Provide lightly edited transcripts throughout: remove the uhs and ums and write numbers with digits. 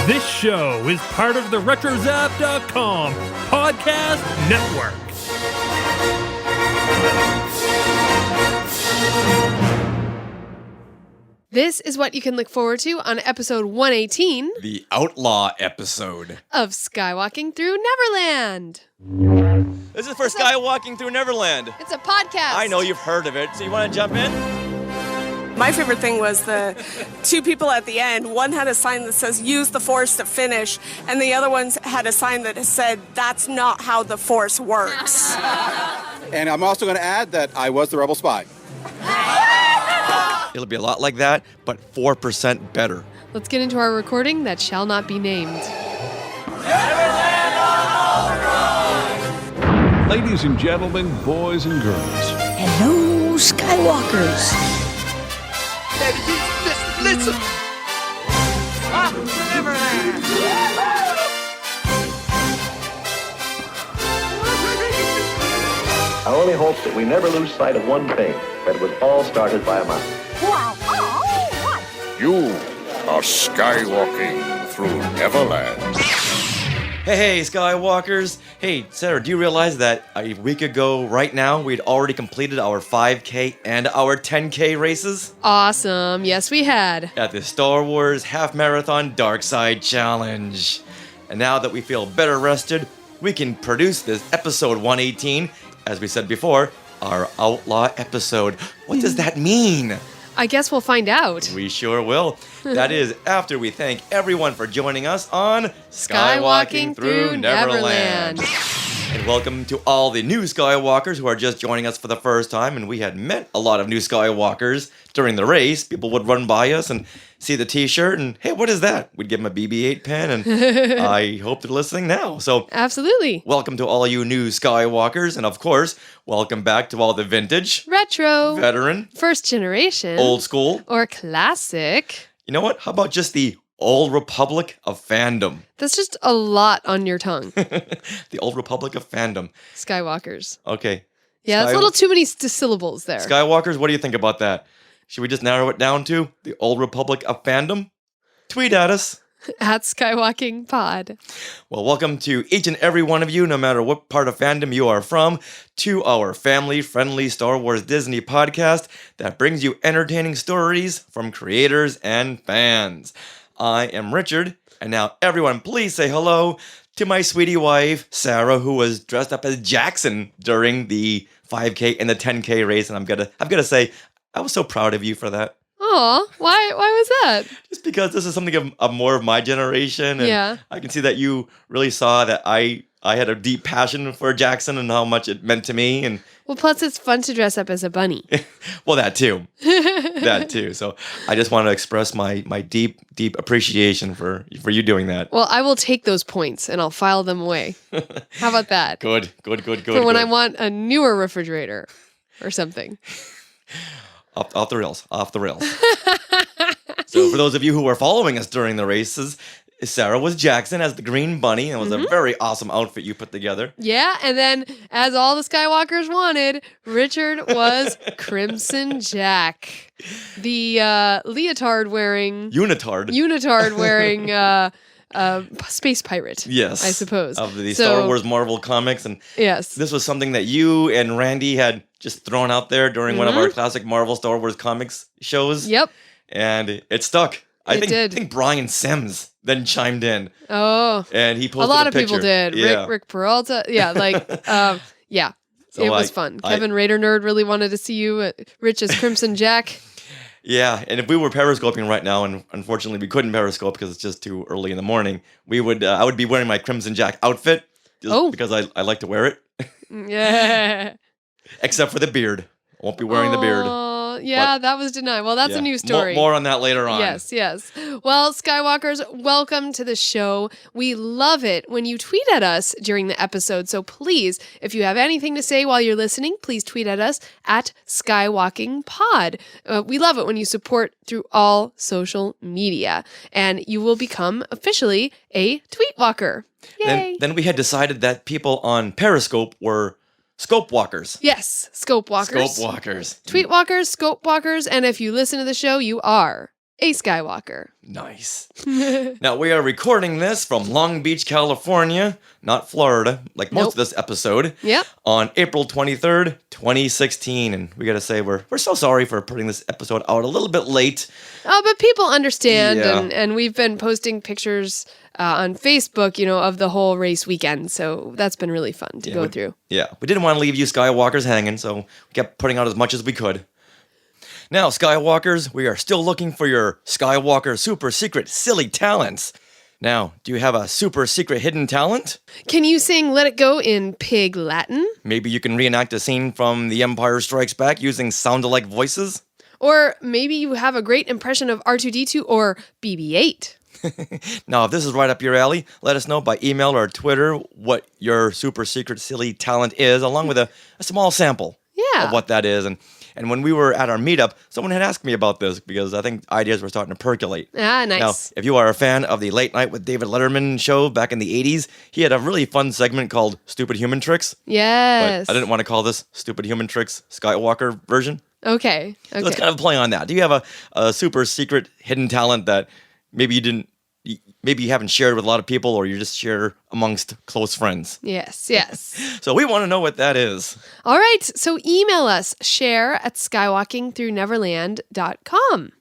This show is part of the RetroZap.com podcast network. This is what you can look forward to on episode 118. The Outlaw episode. Of Skywalking Through Neverland. This is for Skywalking Through Neverland. It's a podcast. I know you've heard of it, so you want to jump in? My favorite thing was the two people at the end. One had a sign that says, use the Force to finish, and the other one had a sign that said, that's not how the Force works. And I'm also going to add that I was the rebel spy. It'll be a lot like that, but 4% better. Let's get into our recording that shall not be named. Ladies and gentlemen, boys and girls. Hello, Skywalkers. Listen. I only hope that we never lose sight of one thing, that it was all started by a mouse. You are skywalking through Neverland. Hey, Skywalkers. Hey, Sarah, do you realize that a week ago right now, we'd already completed our 5K and our 10K races? Awesome. Yes, we had. At the Star Wars Half Marathon Dark Side Challenge. And now that we feel better rested, we can produce this episode 118, as we said before, our Outlaw episode. What does that mean? I guess we'll find out. We sure will. That is after we thank everyone for joining us on Skywalking Through Neverland. And welcome to all the new Skywalkers who are just joining us for the first time. And we had met a lot of new Skywalkers during the race. People would run by us and see the t-shirt and, hey, what is that? We'd give them a BB-8 pen, and I hope they're listening now. So absolutely. Welcome to all you new Skywalkers. And of course, welcome back to all the vintage, retro, veteran, first generation, old school, or classic. You know what? How about just the Old Republic of Fandom? That's just a lot on your tongue. The Old Republic of Fandom. Skywalkers. Okay. Yeah, that's a little too many syllables there. Skywalkers, what do you think about that? Should we just narrow it down to the Old Republic of Fandom? Tweet at us. At Skywalking Pod. Well, welcome to each and every one of you, no matter what part of fandom you are from, to our family-friendly Star Wars Disney podcast that brings you entertaining stories from creators and fans. I am Richard, and now everyone please say hello to my sweetie wife, Sarah, who was dressed up as Jackson during the 5K and the 10K race, and I'm gonna say, I was so proud of you for that. Aw, why was that? Just because this is something of more of my generation, and yeah. I can see that you really saw that I had a deep passion for Jackson and how much it meant to me. And well, plus it's fun to dress up as a bunny. Well, that too. That too. So I just want to express my deep appreciation for you doing that. Well, I will take those points and I'll file them away. How about that? Good. For when I want a newer refrigerator or something. Off the rails. So for those of you who were following us during the races, Sarah was Jackson as the Green Bunny, and it was a very awesome outfit you put together. Yeah, and then as all the Skywalkers wanted, Richard was Crimson Jack, the leotard wearing... Unitard wearing... space pirate. Yes. I suppose. Of the Star Wars Marvel comics. And yes. This was something that you and Randy had just thrown out there during one of our classic Marvel Star Wars comics shows. Yep. And it stuck. I did. think Brian Sims then chimed in. Oh. And he posted a lot of picture. people did. Yeah. Rick Peralta. Yeah, yeah. So it was fun. Kevin Raider Nerd really wanted to see you, Rich as Crimson Jack. Yeah, and if we were periscoping right now, and unfortunately we couldn't periscope because it's just too early in the morning, I would be wearing my Crimson Jack outfit just because I like to wear it. Yeah. Except for the beard. I won't be wearing the beard. Yeah, that was denied. Well, that's a new story. More on that later on. Yes. Well, Skywalkers, welcome to the show. We love it when you tweet at us during the episode. So please, if you have anything to say while you're listening, please tweet at us at SkywalkingPod. We love it when you support through all social media. And you will become officially a Tweetwalker. Yay! Then we had decided that people on Periscope were Scope walkers. Yes, scope walkers. Scope walkers. Tweet walkers, scope walkers, and if you listen to the show, you are a Skywalker. Nice. Now, we are recording this from Long Beach, California, not Florida, like most of this episode. Yep. On April 23rd, 2016. And we got to say, we're so sorry for putting this episode out a little bit late. Oh, but people understand, Yeah. and we've been posting pictures on Facebook, of the whole race weekend. So that's been really fun to go through. Yeah, we didn't want to leave you Skywalkers hanging, so we kept putting out as much as we could. Now, Skywalkers, we are still looking for your Skywalker super secret silly talents. Now, do you have a super secret hidden talent? Can you sing Let It Go in Pig Latin? Maybe you can reenact a scene from The Empire Strikes Back using sound-alike voices? Or maybe you have a great impression of R2-D2 or BB-8. Now, if this is right up your alley, let us know by email or Twitter what your super secret silly talent is, along with a small sample of what that is. And when we were at our meetup, someone had asked me about this because I think ideas were starting to percolate. Ah, nice. Now, if you are a fan of the Late Night with David Letterman show back in the 80s, he had a really fun segment called Stupid Human Tricks. Yes. But I didn't want to call this Stupid Human Tricks Skywalker version. Okay. So let's kind of play on that. Do you have a super secret hidden talent that maybe you haven't shared with a lot of people, or you just share amongst close friends? Yes. So we want to know what that is. All right. So email us, share@skywalkingthroughneverland.com.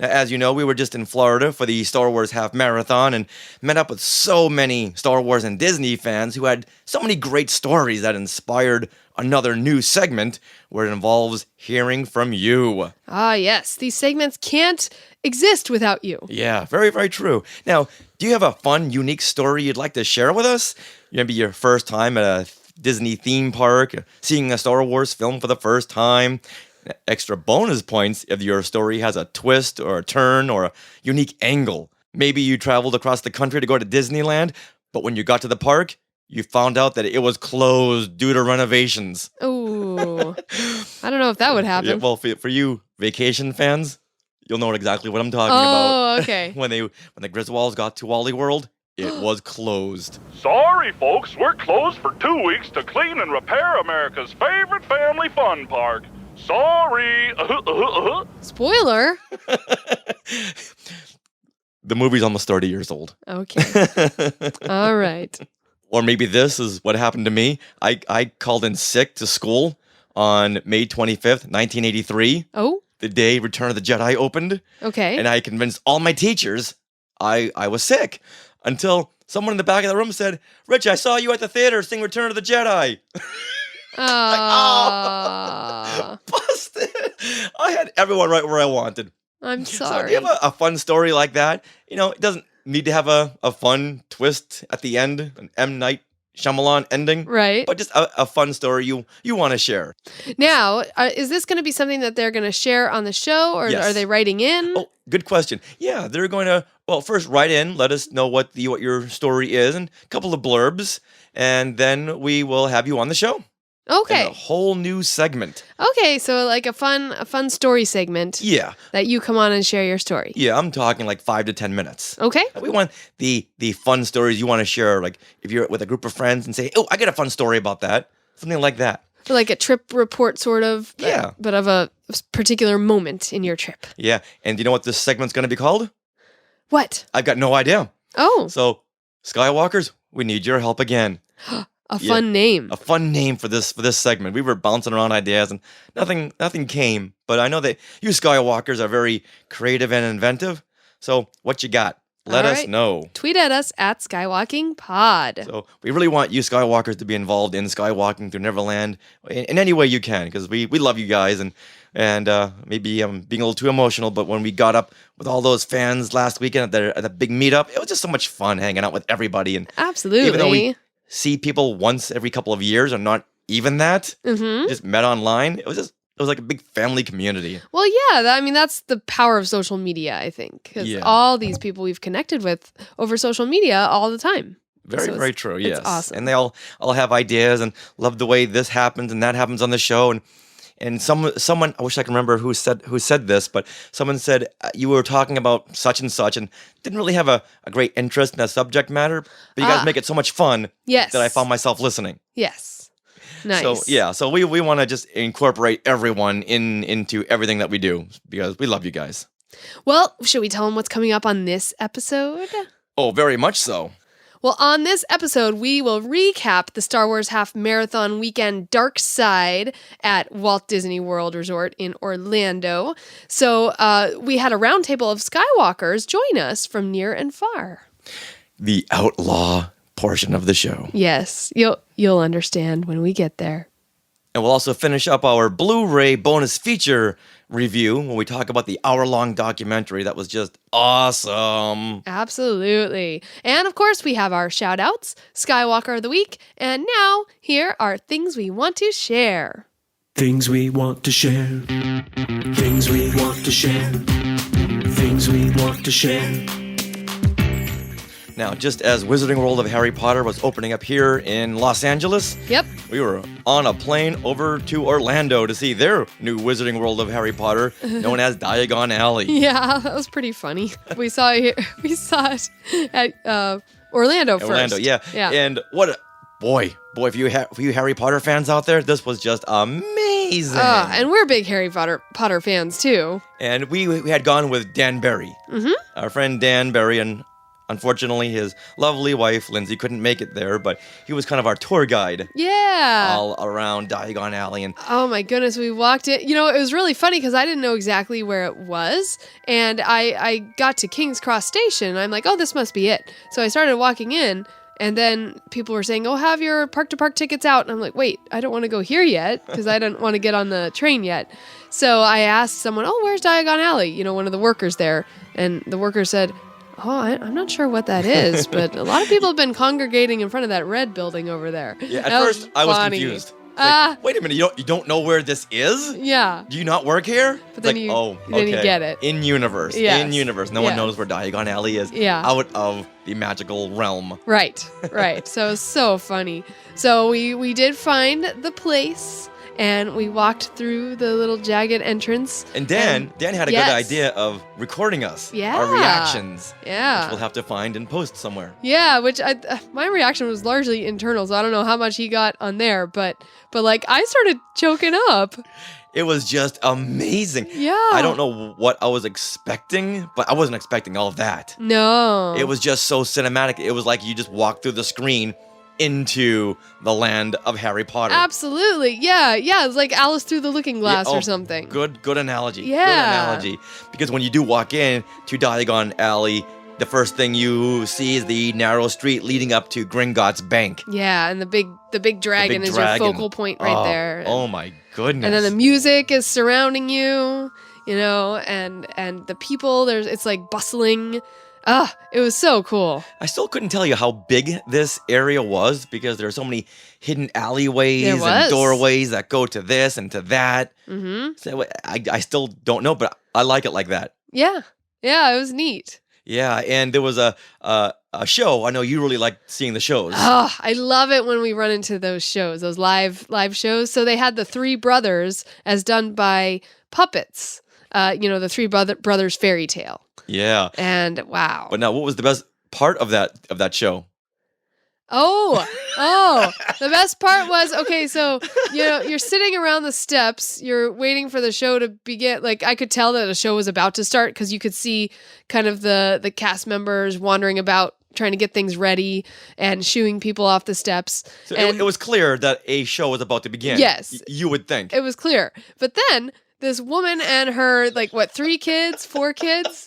Now, as you know, we were just in Florida for the Star Wars Half Marathon and met up with so many Star Wars and Disney fans who had so many great stories that inspired another new segment where it involves hearing from you. Ah, yes. These segments can't exist without you. Yeah, very, very true. Now, do you have a fun, unique story you'd like to share with us? Maybe your first time at a Disney theme park, seeing a Star Wars film for the first time. Extra bonus points if your story has a twist or a turn or a unique angle. Maybe you traveled across the country to go to Disneyland, but when you got to the park, you found out that it was closed due to renovations. Oh, I don't know if that would happen. Yeah, well, for you vacation fans, you'll know exactly what I'm talking about. Oh, okay. When the Griswolds got to Wally World, it was closed. Sorry, folks, we're closed for 2 weeks to clean and repair America's favorite family fun park. Sorry. Spoiler. The movie's almost 30 years old. Okay. All right. Or maybe this is what happened to me. I called in sick to school on May 25th, 1983. Oh? The day Return of the Jedi opened. Okay. And I convinced all my teachers I was sick until someone in the back of the room said, "Rich, I saw you at the theater sing Return of the Jedi." Busted. I had everyone right where I wanted. I'm So sorry. do you have a fun story like that? It doesn't need to have a fun twist at the end, an M. Night Shyamalan ending. Right. But just a fun story you want to share. Now, is this going to be something that they're going to share on the show, or Yes. are they writing in? Oh, good question. Yeah, they're going to, first write in, let us know what your story is, and a couple of blurbs, and then we will have you on the show. Okay. In a whole new segment. Okay, so like a fun story segment. Yeah. That you come on and share your story. Yeah, I'm talking like 5 to 10 minutes. Okay. We want the fun stories you want to share, like if you're with a group of friends and say, "Oh, I got a fun story about that." Something like that. So like a trip report sort of. Yeah. But of a particular moment in your trip. Yeah, and you know what this segment's going to be called? What? I've got no idea. Oh. So, Skywalkers, we need your help again. A fun name. A fun name for this segment. We were bouncing around ideas and nothing came. But I know that you Skywalkers are very creative and inventive. So what you got? Let us know. Tweet at us at SkywalkingPod. So we really want you Skywalkers to be involved in Skywalking Through Neverland in any way you can, because we love you guys, and maybe I'm being a little too emotional, but when we got up with all those fans last weekend at the big meetup, it was just so much fun hanging out with everybody. And Absolutely. even though we see people once every couple of years, or not even that, just met online, it was like a big family community. Well, yeah, that's the power of social media, I think. Because all these people we've connected with over social media all the time. Very, very true, yes. It's awesome. And they all have ideas and love the way this happens and that happens on the show. And someone, I wish I can remember who said this, but someone said you were talking about such and such and didn't really have a great interest in the subject matter, but you guys make it so much fun that I found myself listening. Yes. Nice. So we want to just incorporate everyone into everything that we do because we love you guys. Well, should we tell them what's coming up on this episode? Oh, very much so. Well, on this episode, we will recap the Star Wars Half Marathon Weekend Dark Side at Walt Disney World Resort in Orlando. So we had a roundtable of Skywalkers join us from near and far. The outlaw portion of the show. Yes, you'll understand when we get there. And we'll also finish up our Blu-ray bonus feature review when we talk about the hour-long documentary that was just awesome. Absolutely. And of course, we have our shout-outs, Skywalker of the Week, and now here are things we want to share. Things we want to share. Things we want to share. Things we want to share. Now, just as Wizarding World of Harry Potter was opening up here in Los Angeles, yep, we were on a plane over to Orlando to see their new Wizarding World of Harry Potter, known as Diagon Alley. Yeah, that was pretty funny. We saw it at Orlando first. Orlando, yeah. And what a boy, if you Harry Potter fans out there, this was just amazing. And we're big Harry Potter fans too. And we had gone with Dan Berry, our friend Dan Berry, and unfortunately, his lovely wife, Lindsay, couldn't make it there, but he was kind of our tour guide. Yeah. All around Diagon Alley. And oh my goodness, we walked it. You know, it was really funny because I didn't know exactly where it was. And I got to King's Cross Station, and I'm like, oh, this must be it. So I started walking in, and then people were saying, oh, have your park-to-park tickets out. And I'm like, wait, I don't want to go here yet because I don't want to get on the train yet. So I asked someone, oh, where's Diagon Alley? You know, one of the workers there. And the worker said, oh, I'm not sure what that is, but a lot of people have been congregating in front of that red building over there. Yeah, at first I was confused. Like, wait a minute, you don't know where this is? Yeah. Do you not work here? But then then you get it. In universe. Yes. In universe. No one knows where Diagon Alley is. Yeah. Out of the magical realm. Right. So it was so funny. So we did find the place. And we walked through the little jagged entrance. And Dan had a good idea of recording us. Yeah. Our reactions. Yeah. Which we'll have to find and post somewhere. Yeah, which my reaction was largely internal, so I don't know how much he got on there, but like I started choking up. It was just amazing. Yeah. I don't know what I was expecting, but I wasn't expecting all of that. No. It was just so cinematic. It was like you just walked through the screen into the land of Harry Potter. Absolutely. Yeah. It was like Alice through the looking glass or something. Good analogy. Yeah. Good analogy. Because when you do walk in to Diagon Alley, the first thing you see is the narrow street leading up to Gringotts Bank. Yeah, and the big dragon is your focal point right there. Oh my goodness. And then the music is surrounding you, you know, and the people, it's like bustling. It was so cool. I still couldn't tell you how big this area was because there are so many hidden alleyways and doorways that go to this and to that. Mm-hmm. So I still don't know, but I like it like that. Yeah, it was neat. Yeah, and there was a show. I know you really like seeing the shows. Oh, I love it when we run into those shows, those live shows. So they had the Three Brothers as done by puppets. The Three Brothers fairy tale. Yeah. And wow. But now, what was the best part of that show? Oh, the best part was, okay, so, you're sitting around the steps, you're waiting for the show to begin. Like, I could tell that a show was about to start because you could see kind of the cast members wandering about trying to get things ready and shooing people off the steps. So it was clear that a show was about to begin. Yes. You would think. It was clear. But then this woman and her, 4 kids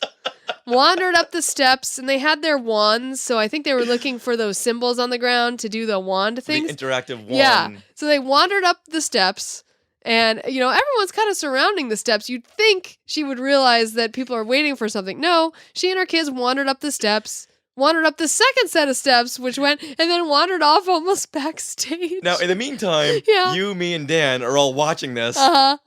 wandered up the steps, and they had their wands. So I think they were looking for those symbols on the ground to do the wand things. The interactive wand. Yeah. So they wandered up the steps, and, everyone's kind of surrounding the steps. You'd think she would realize that people are waiting for something. No, she and her kids wandered up the steps, wandered up the second set of steps, which went, and then wandered off almost backstage. Now, in the meantime, you, me, and Dan are all watching this. Uh-huh.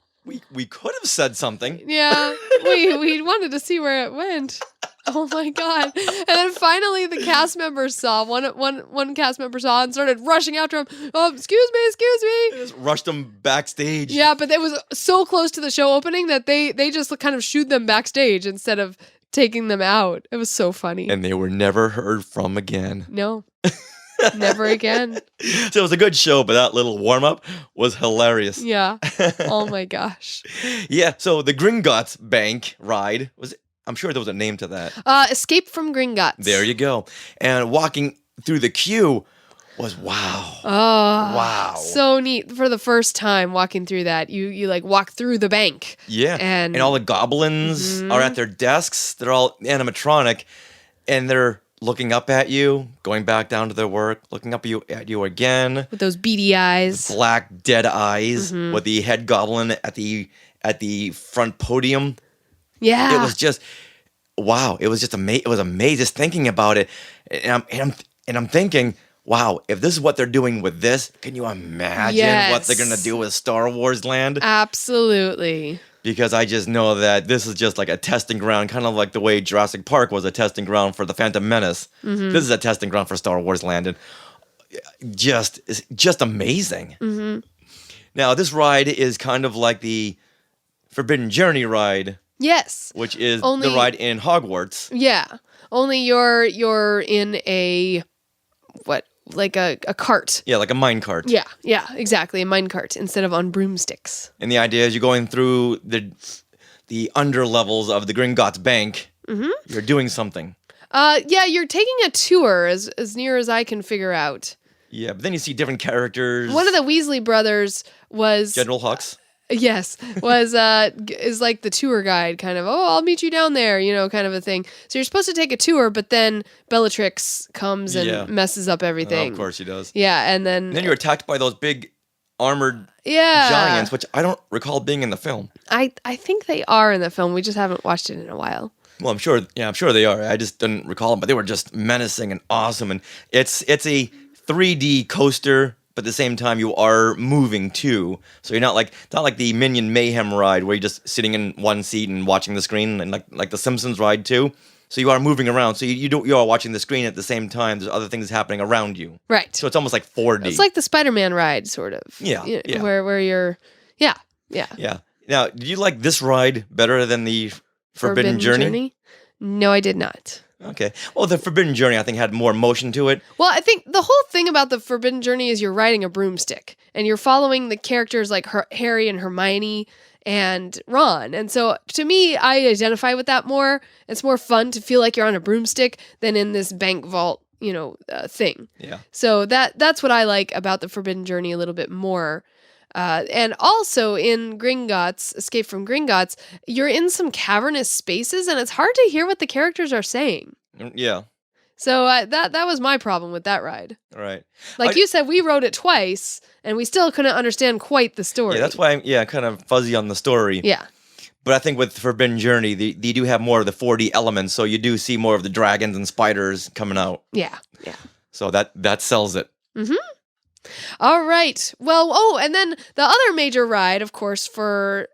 We could have said something. Yeah, we wanted to see where it went. Oh my god! And then finally, the cast members saw one cast member saw and started rushing after him. Oh, excuse me! They just rushed them backstage. Yeah, but it was so close to the show opening that they just kind of shooed them backstage instead of taking them out. It was so funny. And they were never heard from again. No. Never again. So it was a good show, but that little warm-up was hilarious. Yeah. Oh my gosh. Yeah, so the Gringotts Bank ride was I'm sure there was a name to that. Escape from Gringotts. There you go. And walking through the queue was wow. Oh, wow. So neat. For the first time walking through that, you like walk through the bank. Yeah. And all the goblins are at their desks. They're all animatronic, and they're looking up at you, going back down to their work, looking up at you again. With those beady eyes. Black, dead eyes with the head goblin at the front podium. Yeah. It was just, wow. It was just amazing. It was amazing just thinking about it. And I'm thinking, wow, if this is what they're doing with this, can you imagine what they're going to do with Star Wars Land? Absolutely. Because I just know that this is just like a testing ground, kind of like the way Jurassic Park was a testing ground for the Phantom Menace. This is a testing ground for Star Wars Land, and it's just amazing. Now, this ride is kind of like the Forbidden Journey ride. Yes. Which is the ride in Hogwarts. Yeah. Only you're in a like a cart. Yeah, like a mine cart. Yeah, exactly. A mine cart instead of on broomsticks. And the idea is you're going through the under levels of the Gringotts Bank. You're doing something. Yeah, you're taking a tour as near as I can figure out. Yeah, but then you see different characters. One of the Weasley brothers was General Hux. Yes, is like the tour guide, kind of, I'll meet you down there, kind of a thing. So you're supposed to take a tour, but then Bellatrix comes and messes up everything. Of course she does. Yeah, and then you're attacked by those big armored giants, which I don't recall being in the film. I think they are in the film. We just haven't watched it in a while. Well, I'm sure they are. I just didn't recall them, but they were just menacing and awesome. And it's a 3D coaster. But at the same time, you are moving too, so you're not like the Minion Mayhem ride where you're just sitting in one seat and watching the screen, and like the Simpsons ride too. So you are moving around, so you are watching the screen at the same time. There's other things happening around you, right? So it's almost like 4D. It's like the Spider-Man ride, sort of. Yeah. Where you're, yeah. Now, did you like this ride better than the Forbidden Journey? No, I did not. Okay. Well, the Forbidden Journey, I think, had more motion to it. Well, I think the whole thing about the Forbidden Journey is you're riding a broomstick, and you're following the characters like Harry and Hermione and Ron. And so, to me, I identify with that more. It's more fun to feel like you're on a broomstick than in this bank vault, thing. Yeah. So that's what I like about the Forbidden Journey a little bit more. And also in Gringotts, Escape from Gringotts, you're in some cavernous spaces, and it's hard to hear what the characters are saying. Yeah. So that was my problem with that ride. Right. Like you said, we rode it twice, and we still couldn't understand quite the story. Yeah, that's why I'm kind of fuzzy on the story. Yeah. But I think with Forbidden Journey, they do have more of the 4D elements, so you do see more of the dragons and spiders coming out. Yeah. So that sells it. All right. Well, and then the other major ride, of course, for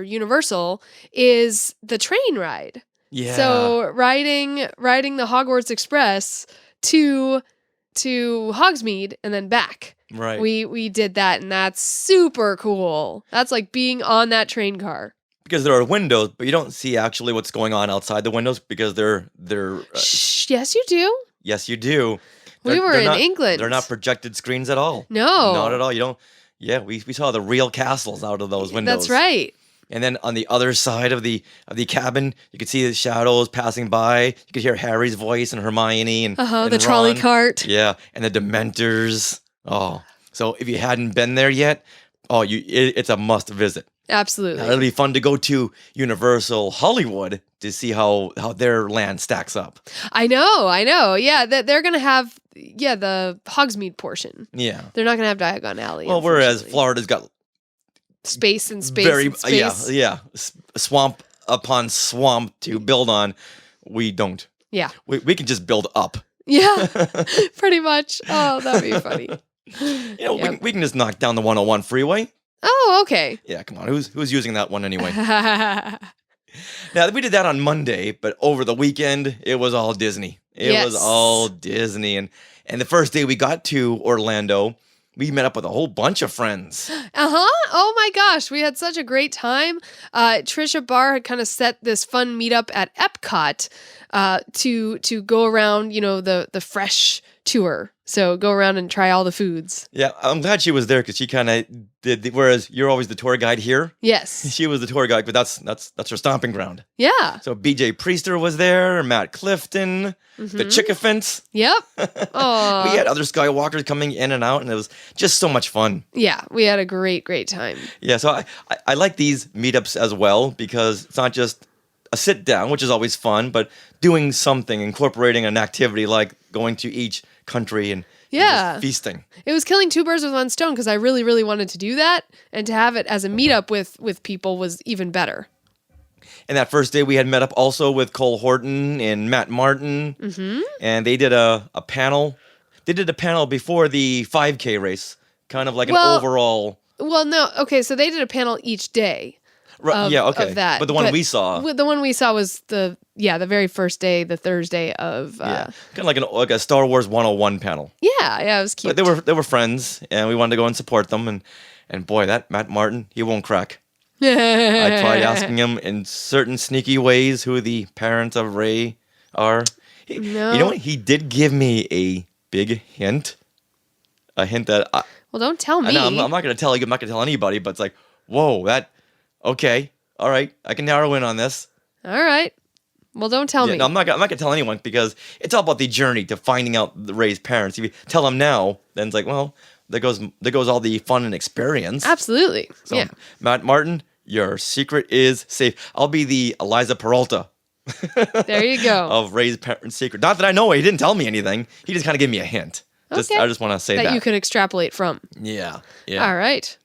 Universal is the train ride. Yeah. So riding the Hogwarts Express to Hogsmeade and then back. Right. We did that, and that's super cool. That's like being on that train car. Because there are windows, but you don't see actually what's going on outside the windows because they're Yes, you do. Yes, you do. We were in England. They're not projected screens at all. No. Not at all. You don't. Yeah, we saw the real castles out of those windows. That's right. And then on the other side of the cabin, you could see the shadows passing by. You could hear Harry's voice and Hermione and the trolley cart. Yeah, and the Dementors. Oh, so if you hadn't been there yet, it's a must visit. Absolutely. Now, it'll be fun to go to Universal Hollywood to see how their land stacks up. I know. Yeah, they're going to have the Hogsmeade portion. Yeah. They're not going to have Diagon Alley. Well, whereas Florida's got space and space and space. Yeah. Swamp upon swamp to build on. We don't. Yeah. We can just build up. Yeah, pretty much. Oh, that'd be funny. We can just knock down the 101 freeway. Oh, okay. Yeah, come on. Who's using that one anyway? Now, we did that on Monday, but over the weekend, it was all Disney. It was all Disney. And the first day we got to Orlando, we met up with a whole bunch of friends. Oh my gosh, we had such a great time. Trisha Barr had kind of set this fun meetup at Epcot to go around, the fresh tour. So go around and try all the foods. Yeah, I'm glad she was there because she kind of did. Whereas you're always the tour guide here. Yes. She was the tour guide, but that's her stomping ground. Yeah. So BJ Priester was there, Matt Clifton, the Chickafants. Yep. We had other Skywalkers coming in and out, and it was just so much fun. Yeah, we had a great time. Yeah, so I like these meetups as well because it's not just a sit down, which is always fun, but doing something, incorporating an activity like going to each country and just feasting. It was killing two birds with one stone because I really wanted to do that, and to have it as a meetup with people was even better. And that first day we had met up also with Cole Horton and Matt Martin, and they did a panel. They did a panel before the 5K race, kind of like an overall. Well, no, okay, so they did a panel each day. Right, of that. But the one we saw, the one we saw was the very first day, the Thursday of kind of like a Star Wars 101 panel. Yeah, it was cute. But they were friends, and we wanted to go and support them. And boy, that Matt Martin, he won't crack. I tried asking him in certain sneaky ways who the parents of Rey are. You know what? He did give me a big hint. A hint that well, don't tell me. No, I'm not going to tell you. I'm not going to tell anybody. But it's like, whoa, okay, all right. I can narrow in on this. All right. Well, don't tell me. No, I'm not going to tell anyone because it's all about the journey to finding out Rey's parents. If you tell them now, then it's like, well, there goes all the fun and experience. Absolutely. So, yeah. Matt Martin, your secret is safe. I'll be the Eliza Peralta. There you go. Of Rey's parents' secret. Not that I know it. He didn't tell me anything. He just kind of gave me a hint. Okay. I just want to say that. That you could extrapolate from. Yeah. All right.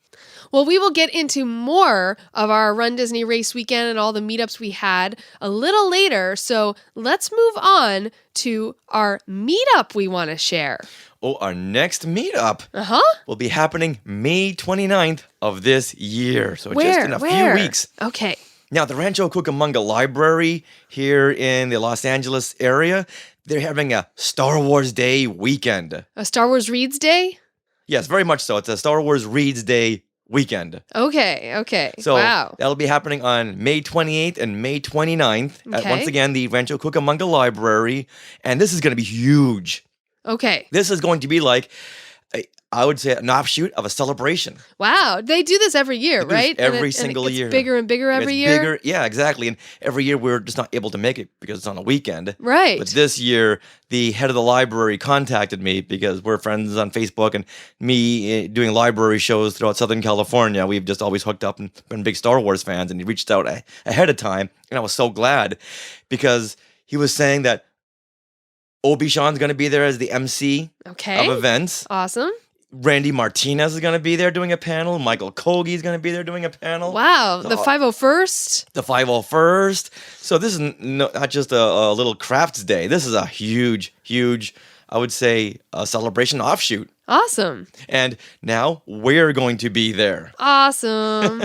Well, we will get into more of our Run Disney race weekend and all the meetups we had a little later. So let's move on to our meetup we want to share. Oh, our next meetup will be happening May 29th of this year. So just in a few weeks. Okay. Now, the Rancho Cucamonga Library here in the Los Angeles area, they're having a Star Wars Day weekend. A Star Wars Reads Day? Yes, very much so. It's a Star Wars Reads Day weekend. Okay. So wow. That'll be happening on May 28th and May 29th at, once again, the Rancho Cucamonga Library. And this is going to be huge. Okay. This is going to be like, I would say, an offshoot of a celebration. Wow. They do this every year, right? Every single year. It's bigger and bigger every year? Bigger. Yeah, exactly. And every year we're just not able to make it because it's on a weekend. Right. But this year, the head of the library contacted me because we're friends on Facebook, and me doing library shows throughout Southern California. We've just always hooked up and been big Star Wars fans, and he reached out ahead of time. And I was so glad because he was saying that Obi-Shawn's going to be there as the MC of events. Awesome. Randy Martinez is going to be there doing a panel. Michael Kogi is going to be there doing a panel. Wow. The 501st? The 501st. So this is not just a little crafts day. This is a huge, I would say, a celebration offshoot. Awesome. And now we're going to be there. Awesome.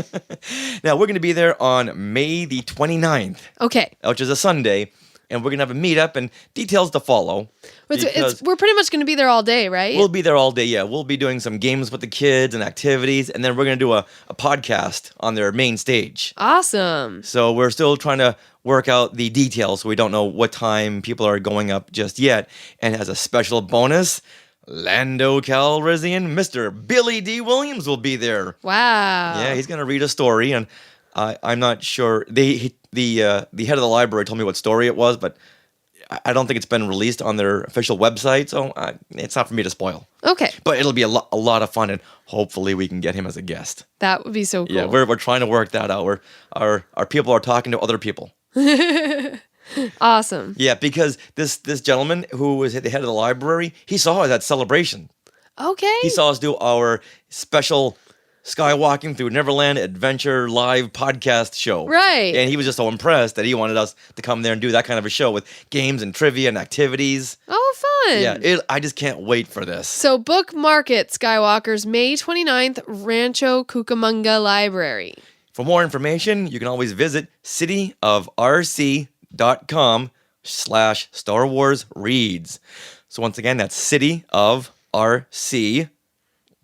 Now we're going to be there on May the 29th. Okay. Which is a Sunday. And we're going to have a meetup and details to follow. We're pretty much going to be there all day, right? We'll be there all day, yeah. We'll be doing some games with the kids and activities. And then we're going to do a podcast on their main stage. Awesome. So we're still trying to work out the details. So we don't know what time people are going up just yet. And as a special bonus, Lando Calrissian, Mr. Billy Dee Williams will be there. Wow. Yeah, he's going to read a story. And I'm not sure. The head of the library told me what story it was, but I don't think it's been released on their official website, so it's not for me to spoil. Okay. But it'll be a lot of fun, and hopefully we can get him as a guest. That would be so cool. Yeah, we're trying to work that out. Our people are talking to other people. Awesome. Yeah, because this gentleman who was at the head of the library, he saw us at Celebration. Okay. He saw us do our special Skywalking Through Neverland Adventure live podcast show. Right. And he was just so impressed that he wanted us to come there and do that kind of a show with games and trivia and activities. Oh, fun. Yeah, I just can't wait for this. So bookmark it, Skywalkers, May 29th, Rancho Cucamonga Library. For more information, you can always visit cityofrc.com/Star Wars Reads. So once again, that's cityofrc,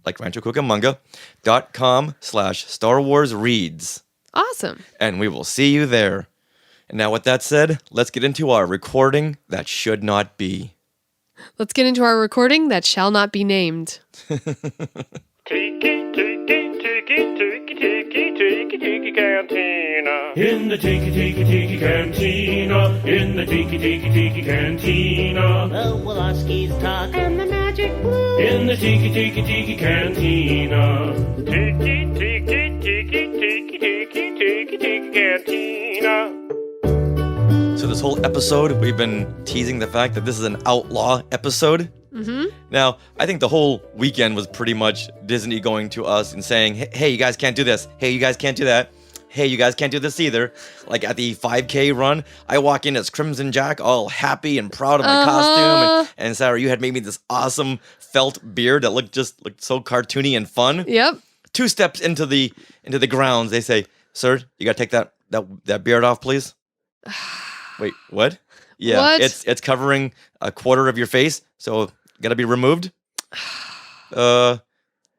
like Rancho Cucamonga.com/Star Wars Reads. Awesome. And we will see you there. And now with that said, let's get into our recording that should not be. Let's get into our recording that shall not be named. Tiki, tiki, tiki, tiki, tiki, tiki, tiki cantina. In the tiki, tiki, tiki cantina. In the tiki, tiki, tiki cantina. The Woloski's talk and the magic blue. In the tiki, tiki, tiki cantina. Tiki, tiki, tiki, tiki, tiki, tiki, tiki cantina. So this whole episode, we've been teasing the fact that this is an outlaw episode. Mm-hmm. Now, I think the whole weekend was pretty much Disney going to us and saying, hey, you guys can't do this. Hey, you guys can't do that. Hey, you guys can't do this either. Like at the 5K run, I walk in as Crimson Jack, all happy and proud of my costume. And Sarah, you had made me this awesome felt beard that looked so cartoony and fun. Yep. 2 steps into the grounds, they say, sir, you gotta take that beard off, please. Wait, what? Yeah, What? It's covering a quarter of your face, so gotta be removed.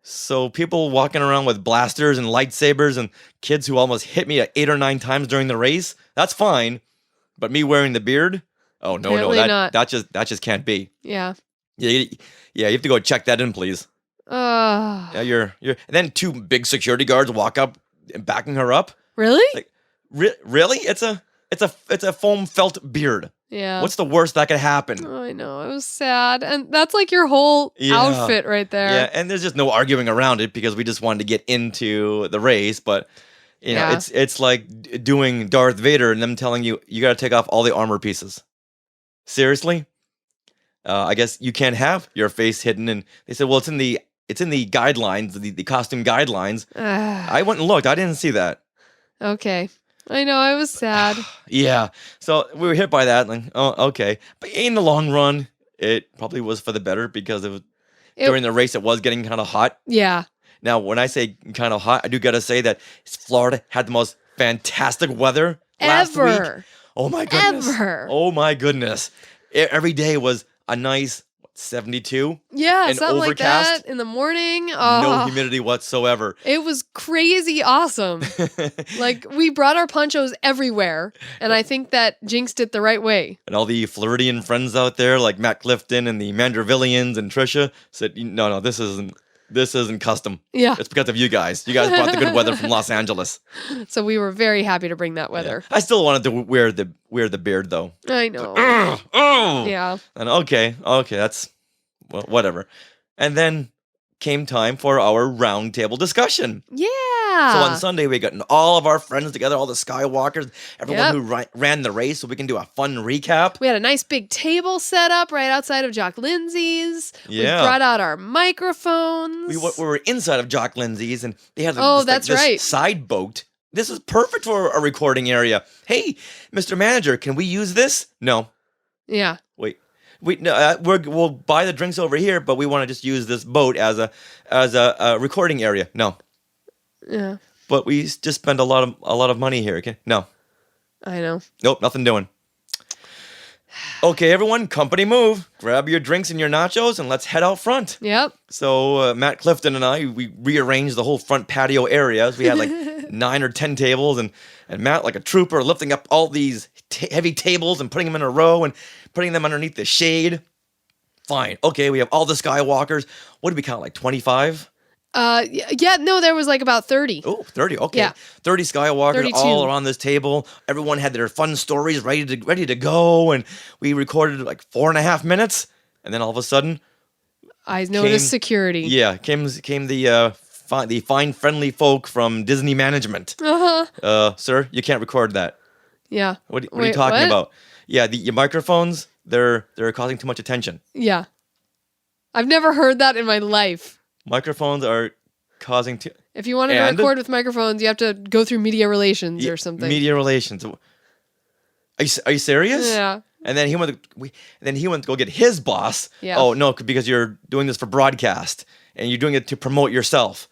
So people walking around with blasters and lightsabers and kids who almost hit me 8 or 9 times during the race, that's fine. But me wearing the beard? Oh no, Apparently not. that just can't be. Yeah. Yeah, you have to go check that in, please. Yeah, you're and then 2 big security guards walk up and backing her up. Really? Like, really? It's a foam felt beard. Yeah. What's the worst that could happen? Oh, I know. It was sad. And that's like your whole outfit right there. Yeah, and there's just no arguing around it because we just wanted to get into the race. But, you know, it's like doing Darth Vader and them telling you got to take off all the armor pieces. Seriously? I guess you can't have your face hidden. And they said, well, it's in the guidelines, the costume guidelines. I went and looked. I didn't see that. Okay. I know, I was sad. Yeah. So we were hit by that. Like, oh, okay. But in the long run, it probably was for the better because during the race, it was getting kind of hot. Yeah. Now, when I say kind of hot, I do got to say that Florida had the most fantastic weather last week. Oh, my goodness. Oh, my goodness. Every day was a nice 72. Yeah, and something overcast. like that in the morning. No humidity whatsoever. It was crazy awesome. Like, we brought our ponchos everywhere, and I think that jinxed it the right way. And all the Floridian friends out there, like Matt Clifton and the Mandervillians and Trisha, said, no, this isn't custom. Yeah. It's because of you guys. You guys brought the good weather from Los Angeles. So we were very happy to bring that weather. Yeah. I still wanted to wear the beard, though. I know. Yeah. And okay, that's whatever. And then came time for our roundtable discussion. Yeah. So on Sunday, we got all of our friends together, all the Skywalkers, everyone who ran the race, so we can do a fun recap. We had a nice big table set up right outside of Jock Lindsay's. Yeah. We brought out our microphones. We were inside of Jock Lindsay's, and they had this side boat. This is perfect for a recording area. Hey, Mr. Manager, can we use this? No. Yeah. We'll buy the drinks over here, but we want to just use this boat as a recording area. No. Yeah. But we just spend a lot of money here. Okay? No. I know. Nope, nothing doing. Okay, everyone, company move. Grab your drinks and your nachos, and let's head out front. Yep. So Matt Clifton and I, we rearranged the whole front patio areas. We had like 9 or 10 tables, and Matt, like a trooper, lifting up all these heavy tables and putting them in a row and putting them underneath the shade. Fine. Okay, we have all the Skywalkers. What did we count, like 25? There was like about 30. Oh, 30, okay. Yeah. 30 Skywalkers 32. all around this table. Everyone had their fun stories ready to go, and we recorded like 4.5 minutes, and then all of a sudden... I noticed security. Yeah, came the fine, friendly folk from Disney management. Uh-huh. Sir, you can't record that. Yeah. What are you talking about? Yeah, your microphones, they're causing too much attention. Yeah. I've never heard that in my life. Microphones are causing too... If you wanted to record with microphones, you have to go through media relations or something. Media relations. Are you serious? Yeah. And then he went to go get his boss. Yeah. Oh, no, because you're doing this for broadcast and you're doing it to promote yourself.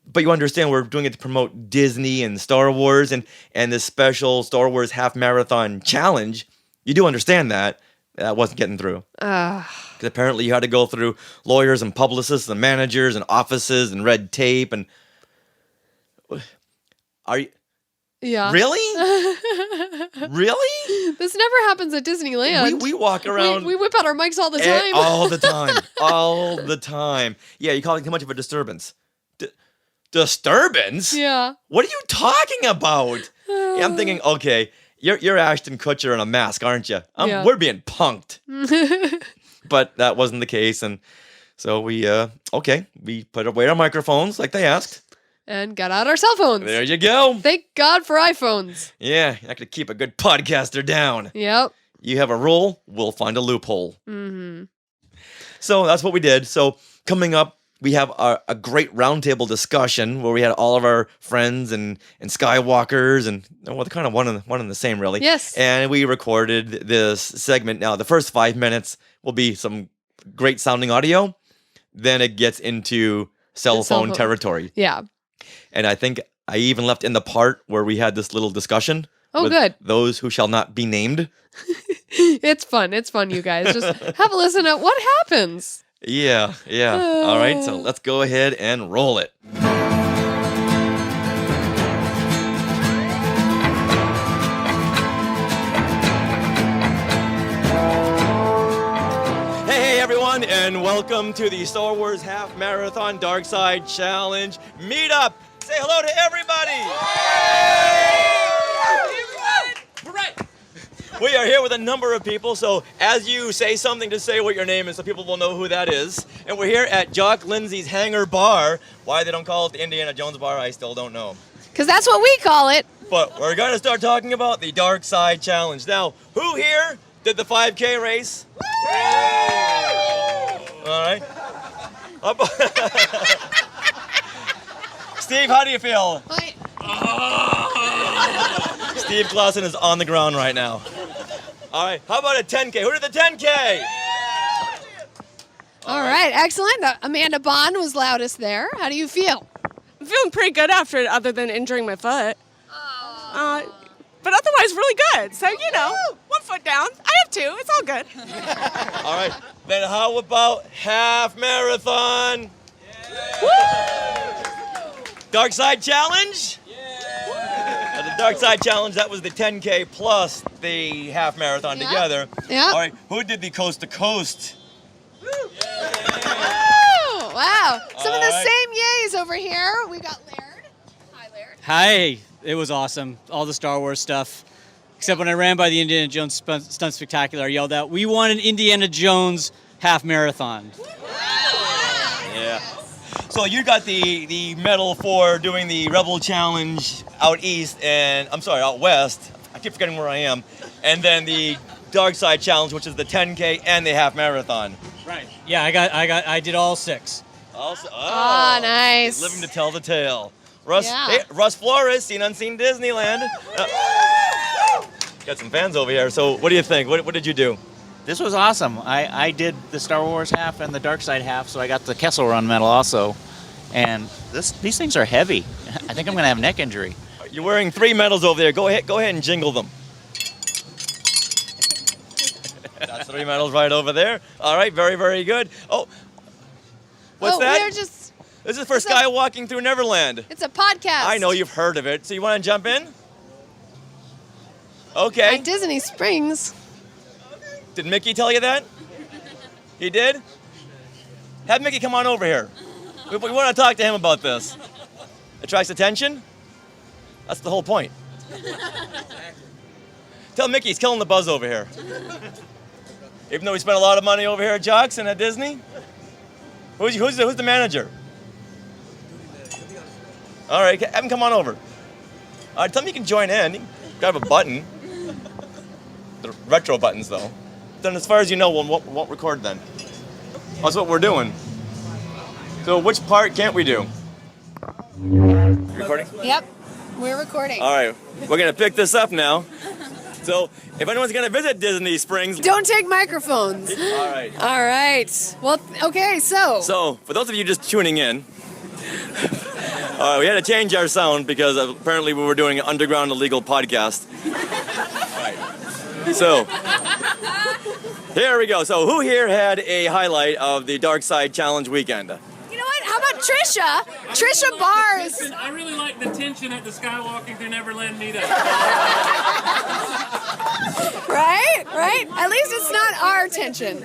But you understand we're doing it to promote Disney and Star Wars and this special Star Wars half marathon challenge. You do understand that. That wasn't getting through. Because apparently you had to go through lawyers and publicists and managers and offices and red tape and... Yeah. Really? Really? This never happens at Disneyland. We walk around. We whip out our mics all the time. All the time. All the time. Yeah, you call it too much of a disturbance. Disturbance? Yeah. What are you talking about? Yeah, I'm thinking, okay, you're Ashton Kutcher in a mask, aren't you? Yeah. We're being punked. But that wasn't the case, and so we put away our microphones like they asked. And got out our cell phones. There you go. Thank God for iPhones. Yeah, I could keep a good podcaster down. Yep. You have a rule, we'll find a loophole. Mm-hmm. So that's what we did. So coming up, we have a great roundtable discussion where we had all of our friends and Skywalkers and well, they're kind of one and the same, really. Yes. And we recorded this segment. Now, the first 5 minutes will be some great sounding audio. Then it gets into cell phone territory. Yeah. And I think I even left in the part where we had this little discussion. Oh, with good. Those who shall not be named. It's fun, you guys. Just have a listen at what happens. Yeah. All right, so let's go ahead and roll it. Hey everyone, and welcome to the Star Wars Half Marathon Dark Side Challenge Meetup. Say hello to everybody. We are here with a number of people, so as you say something, to say what your name is so people will know who that is. And we're here at Jock Lindsay's Hangar Bar. Why they don't call it the Indiana Jones Bar, I still don't know. Because that's what we call it. But we're going to start talking about the Dark Side Challenge. Now, who here did the 5K race? All right. Steve, how do you feel? Steve Clausen is on the ground right now. All right, how about a 10K? Who did the 10K? All right, excellent. Amanda Bond was loudest there. How do you feel? I'm feeling pretty good after it, other than injuring my foot. But otherwise, really good. So, one foot down. I have two. It's all good. All right, then how about half marathon? Woo! Dark Side Challenge? The Dark Side Challenge, that was the 10K plus the half marathon together. Yeah. All right, who did the coast to coast? Oh, wow. Some of the same yays over here. We got Laird. Hi, Laird. Hi. It was awesome. All the Star Wars stuff. Except when I ran by the Indiana Jones Stunt Spectacular, I yelled out, "We won an Indiana Jones half marathon." Yeah. So you got the medal for doing the Rebel Challenge out east, and out west. I keep forgetting where I am. And then the Dark Side Challenge, which is the 10K and the half marathon. Right. Yeah, I did all 6. Nice. Living to tell the tale. Russ, Yeah. Hey, Russ Flores, Seen Unseen Disneyland. Got some fans over here. So what do you think? What did you do? This was awesome. I did the Star Wars half and the Dark Side half, so I got the Kessel Run medal also. And these things are heavy. I think I'm going to have a neck injury. You're wearing 3 medals over there. Go ahead and jingle them. That's 3 medals right over there. All right, very, very good. Oh, what's that? This is for Skywalking Through Neverland. It's a podcast. I know you've heard of it. So you want to jump in? Okay. At Disney Springs. Did Mickey tell you that? He did? Have Mickey come on over here. We want to talk to him about this. Attracts attention? That's the whole point. Tell Mickey he's killing the buzz over here. Even though we spent a lot of money over here at Jocks and at Disney? Who's the manager? All right, have him come on over. All right, tell him you can join in. You can grab a button. The retro buttons, though. Then as far as you know, we won't record then. That's what we're doing. So which part can't we do? You recording? Yep, we're recording. All right, we're going to pick this up now. So if anyone's going to visit Disney Springs... Don't take microphones. All right. All right. Well, okay, so... So, for those of you just tuning in, we had to change our sound because apparently we were doing an underground illegal podcast. Right. So, here we go. So, who here had a highlight of the Dark Side Challenge weekend? You know what? How about Trisha? Trisha Bars. I really like the tension at the Skywalker through Neverland meetup. Right? At least it's not our tension.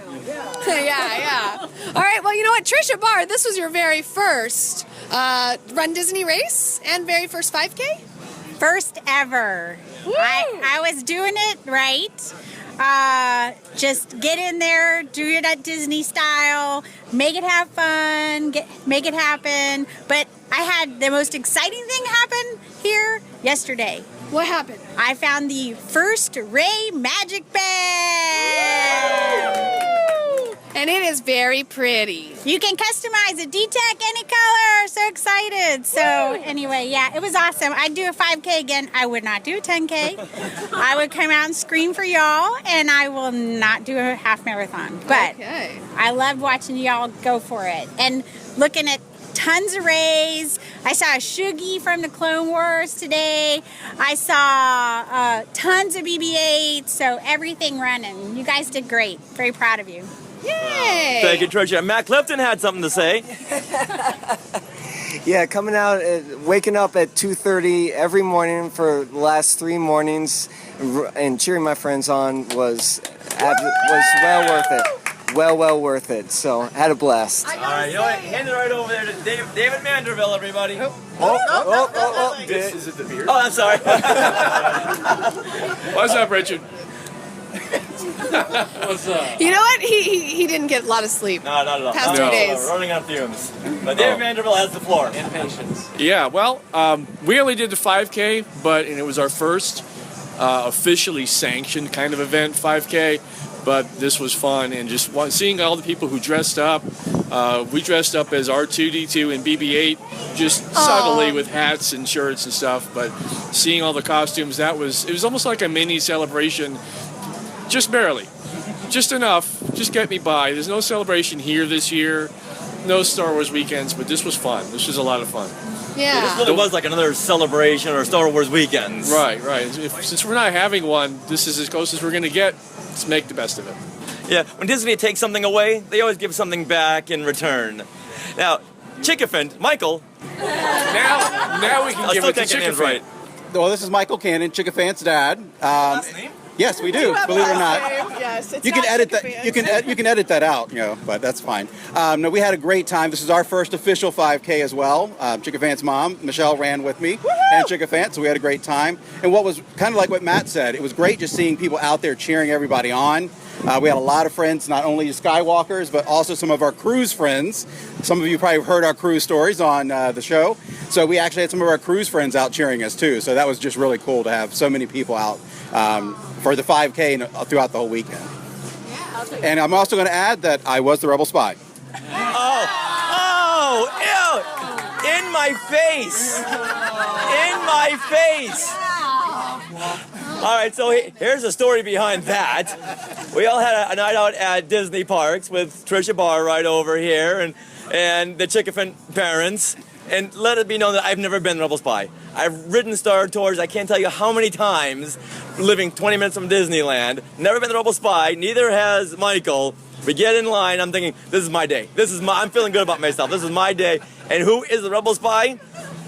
Yeah. All right, well, you know what? Trisha Barr, this was your very first runDisney race and very first 5K? First ever. I was doing it right. Just get in there, do it at Disney style, make it have fun, make it happen. But I had the most exciting thing happen here yesterday. What happened? I found the first Ray Magic Bag. And it is very pretty. You can customize a D-Tech any color. So excited. So anyway, yeah, it was awesome. I'd do a 5K again. I would not do a 10K. I would come out and scream for y'all, and I will not do a half marathon. But I loved watching y'all go for it and looking at tons of rays. I saw a Shuggy from the Clone Wars today. I saw tons of BB-8, so everything running. You guys did great. Very proud of you. Yay! Thank you, Tricia. Matt Clifton had something to say. Yeah, coming out, waking up at 2:30 every morning for the last 3 mornings and cheering my friends on was well worth it. Well worth it. So, had a blast. All right, you know what? Hand it right over there to David Manderville, everybody. Is it the beer? Oh, I'm sorry. What's up, Richard? What's up? You know what? He didn't get a lot of sleep. No, not at all. Past 2 days. Running on fumes. But David Manderville has the floor. Impatience. Yeah, well, we only did the 5K, and it was our first officially sanctioned kind of event, 5K. But this was fun, and just seeing all the people who dressed up. We dressed up as R2-D2 and BB-8, just subtly with hats and shirts and stuff. But seeing all the costumes, it was almost like a mini celebration. Just barely. Just enough. Just get me by. There's no celebration here this year. No Star Wars weekends, but this was fun. This was a lot of fun. Yeah. This really was like another celebration or Star Wars weekends. Right. Since we're not having one, this is as close as we're going to get. Let's make the best of it. Yeah, when Disney takes something away, they always give something back in return. Now, Chickafant, Michael. Now we can give it to Chickafant. Right. Well, this is Michael Cannon, Chickafant's dad. Last name? Yes, we do. Believe it or not. Yes, it's You can not edit that. Chickafant. You can edit that out, but that's fine. No, we had a great time. This is our first official 5K as well. Chickafant's mom, Michelle, ran with me, and Chickafant, so we had a great time. And what was kind of like what Matt said, it was great just seeing people out there cheering everybody on. We had a lot of friends, not only Skywalkers, but also some of our cruise friends. Some of you probably heard our cruise stories on the show. So we actually had some of our cruise friends out cheering us too. So that was just really cool to have so many people out for the 5K and throughout the whole weekend. And I'm also going to add that I was the Rebel Spy. Oh, ew! In my face! In my face! All right, so here's the story behind that. We all had a night out at Disney parks with Trisha Barr right over here and the Chickafant parents. And let it be known that I've never been the Rebel Spy. I've ridden Star Tours, I can't tell you how many times, living 20 minutes from Disneyland. Never been the Rebel Spy, neither has Michael. We get in line, I'm thinking, this is my day. I'm feeling good about myself. This is my day. And who is the Rebel Spy?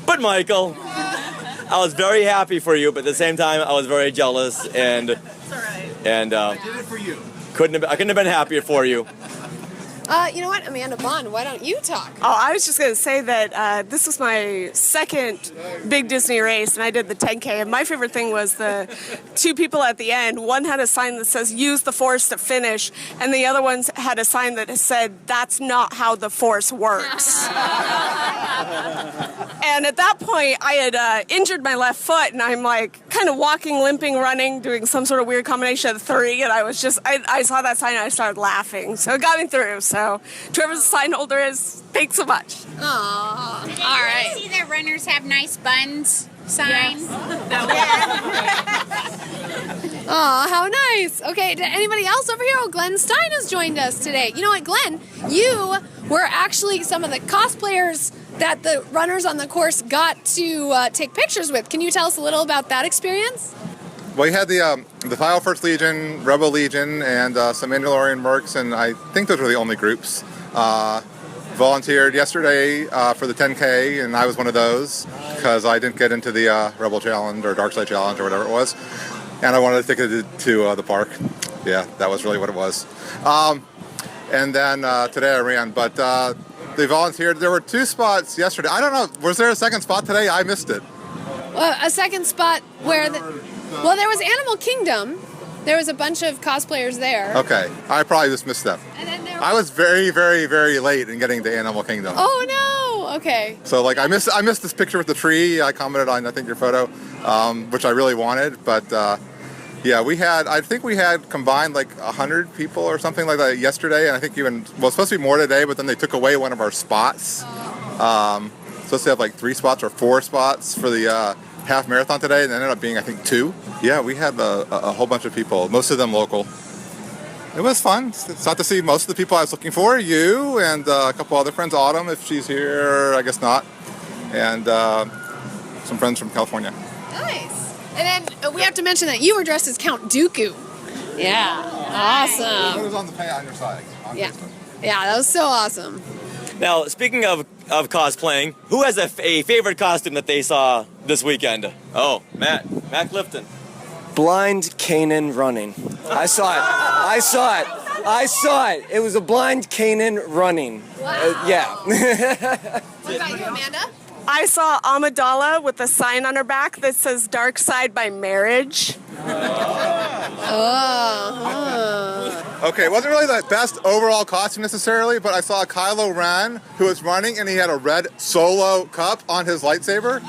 But Michael. I was very happy for you, but at the same time, I was very jealous, and I did it for you. I couldn't have been happier for you. You know what, Amanda Bond, why don't you talk? Oh, I was just going to say that this was my second big Disney race, and I did the 10K. And my favorite thing was the 2 people at the end. One had a sign that says, use the Force to finish, and the other one had a sign that said, that's not how the Force works. And at that point, I had injured my left foot, and I'm like kind of walking, limping, running, doing some sort of weird combination of the 3, and I was just, I saw that sign and I started laughing. So it got me through. So whoever the sign holder is, thanks so much. Aww. All right. See that runners have nice buns sign? Yes. Aw, how nice. Okay, did anybody else over here? Oh, Glenn Stein has joined us today. You know what, Glenn? You were actually some of the cosplayers that the runners on the course got to take pictures with. Can you tell us a little about that experience? Well, you had the File First Legion, Rebel Legion, and some Mandalorian mercs, and I think those were the only groups. volunteered yesterday for the 10K, and I was one of those because I didn't get into the Rebel Challenge or Dark Side Challenge or whatever it was, and I wanted to take it to the park. Yeah, that was really what it was. And then today I ran, but they volunteered. There were 2 spots yesterday. I don't know, was there a second spot today? I missed it. A second spot where well, there was Animal Kingdom. There was a bunch of cosplayers there. Okay, I probably just missed them. And then I was very, very, very late in getting to Animal Kingdom. Oh no! Okay. So like I missed this picture with the tree. I commented on I think your photo, which I really wanted. But yeah, I think we had combined like 100 people or something like that yesterday, and I think even it's supposed to be more today, but then they took away one of our spots. Supposed to have like 3 spots or 4 spots for the half marathon today, and it ended up being I think 2. Yeah, we had a whole bunch of people, most of them local. It was fun. It's not to see most of the people I was looking for. You and a couple other friends, Autumn, if she's here, I guess not, and some friends from California. Nice. And then we have to mention that you were dressed as Count Dooku. Yeah. Awesome. It was on the pay on your side. Yeah. Yeah, that was so awesome. Now, speaking of cosplaying, who has a favorite costume that they saw this weekend? Oh, Matt Clifton. Blind Kanan running. I saw it. It was a blind Kanan running. Yeah. What about you, Amanda? I saw Amidala with a sign on her back that says Dark Side by Marriage. Okay, it wasn't really the best overall costume necessarily, but I saw Kylo Ren who was running and he had a red Solo cup on his lightsaber.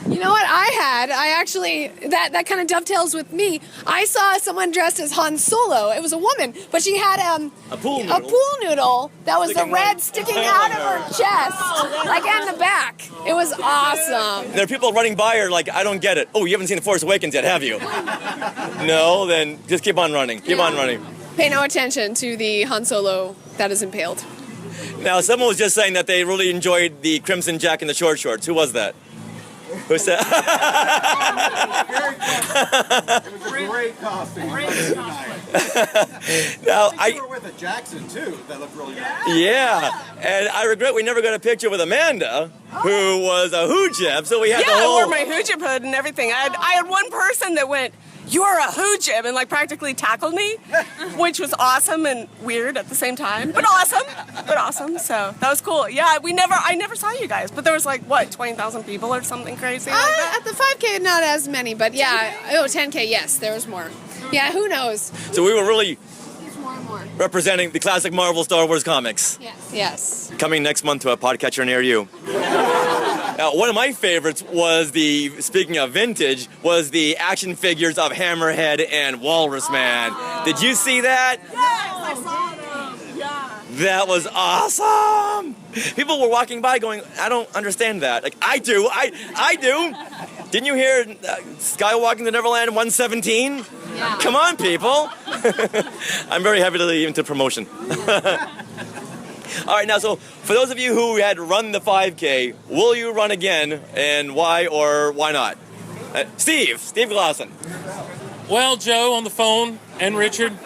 You know what I actually, that kind of dovetails with me. I saw someone dressed as Han Solo. It was a woman, but she had a pool noodle that was the red sticking out of her chest, like in the back. It was awesome. There are people running by her like, I don't get it. Oh, you haven't seen The Force Awakens yet, have you? No, then just keep on running. Keep on running. Pay no attention to the Han Solo that is impaled. Now, someone was just saying that they really enjoyed the Crimson Jack and the short shorts. Who was that? Who said? It was a great costume. Now, you were with a Jackson too. That looked really nice. Yeah, and I regret we never got a picture with Amanda, who was a hoojib. So we had the I whole. wore my hoojib hood and everything. I had one person that went, "You're a hoojib," and like practically tackled me, which was awesome and weird at the same time, but awesome. So that was cool. Yeah, I never saw you guys, but there was like 20,000 people or something crazy like that. At the 5K, not as many, but yeah. 10K, yes, there was more. Yeah, who knows? So we were really representing the classic Marvel Star Wars comics. Yes. Coming next month to a podcatcher near you. Now, one of my favorites was speaking of vintage, was the action figures of Hammerhead and Walrus Man. Did you see that? Yes, I saw them. Yeah. That was awesome. People were walking by going, I don't understand that. Like, I do. I do. Didn't you hear Skywalking to Neverland 117? Yeah. Come on, people. I'm very happy to lead into promotion. All right, now, so for those of you who had run the 5K, will you run again, and why or why not? Steve Glosson. Well, Joe on the phone, and Richard,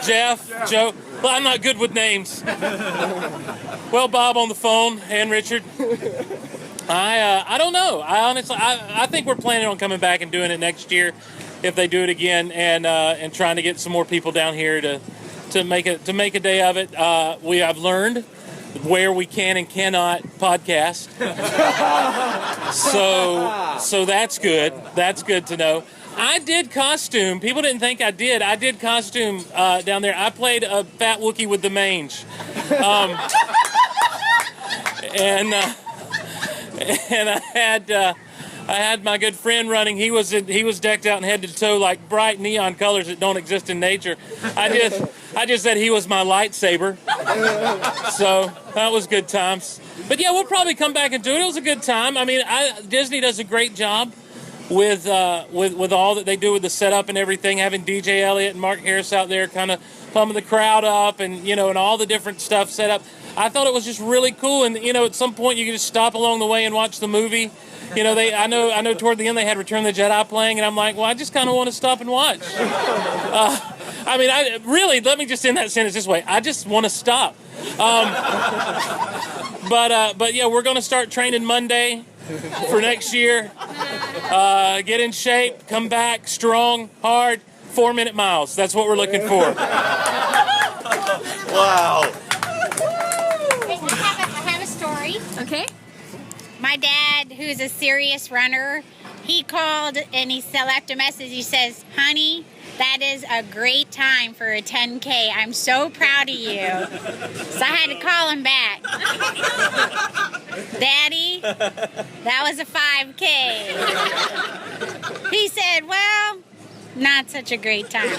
Jeff, Joe. Well, I'm not good with names. Well, Bob on the phone, and Richard. I don't know. I think we're planning on coming back and doing it next year, if they do it again, and trying to get some more people down here to make a day of it. I've learned where we can and cannot podcast. So that's good. That's good to know. I did costume. People didn't think I did. I did costume down there. I played a fat Wookiee with the mange. And I had my good friend running. He was decked out in head to toe like bright neon colors that don't exist in nature. I just said he was my lightsaber. So that was good times. But yeah, we'll probably come back and do it. It was a good time. I mean, Disney does a great job with all that they do with the setup and everything. Having DJ Elliott and Mark Harris out there kind of pumping the crowd up and and all the different stuff set up. I thought it was just really cool. And at some point you can just stop along the way and watch the movie. I know toward the end they had Return of the Jedi playing, and I'm like, well, I just kind of want to stop and watch. I I mean, let me just end that sentence this way. I just want to stop. But yeah, we're going to start training Monday for next year. Get in shape, come back strong, hard, 4-minute miles. That's what we're looking for. Wow. I have a story. Okay. My dad, who's a serious runner, he called and he left a message. He says, honey, that is a great time for a 10K. I'm so proud of you. So I had to call him back. Daddy, that was a 5K. He said, well, not such a great time.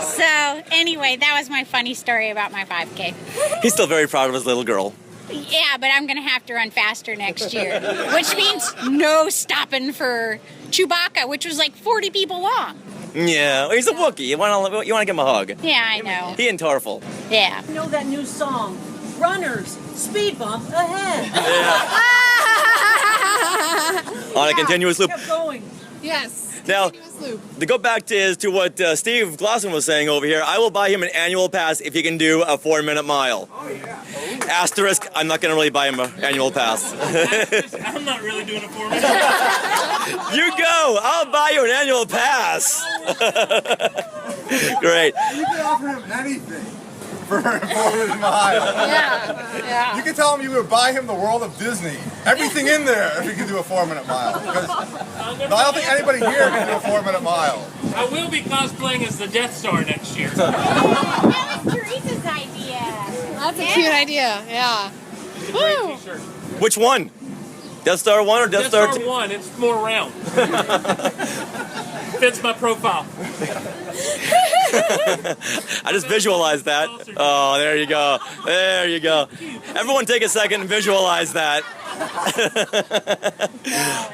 So anyway, that was my funny story about my 5K. He's still very proud of his little girl. Yeah, but I'm going to have to run faster next year, which means no stopping for Chewbacca, which was like 40 people long. Yeah, well, he's a Wookiee. You want to give him a hug. Yeah, I know. He and Tarful. Yeah. You know that new song, Runners, Speed Bump Ahead. On a continuous loop. Kept going. Yes. Now, to go back to what Steve Glosson was saying over here, I will buy him an annual pass if he can do a 4-minute mile. Oh, yeah. Asterisk, I'm not going to really buy him an annual pass. I'm not really doing a 4-minute. You go. I'll buy you an annual pass. Great. You can offer him anything for a 4-minute mile. Yeah. You can tell him you would buy him the world of Disney. Everything in there if he can do a 4-minute mile. Because I don't think anybody here can do a 4-minute mile. I will be cosplaying as the Death Star next year. That was Teresa's idea. That's a cute idea. Yeah. Woo! T-shirt. Which one? Death Star 1 or Death Star 2? 1, it's more round. Fits my profile. I just visualized that. Oh, there you go. There you go. Everyone take a second and visualize that.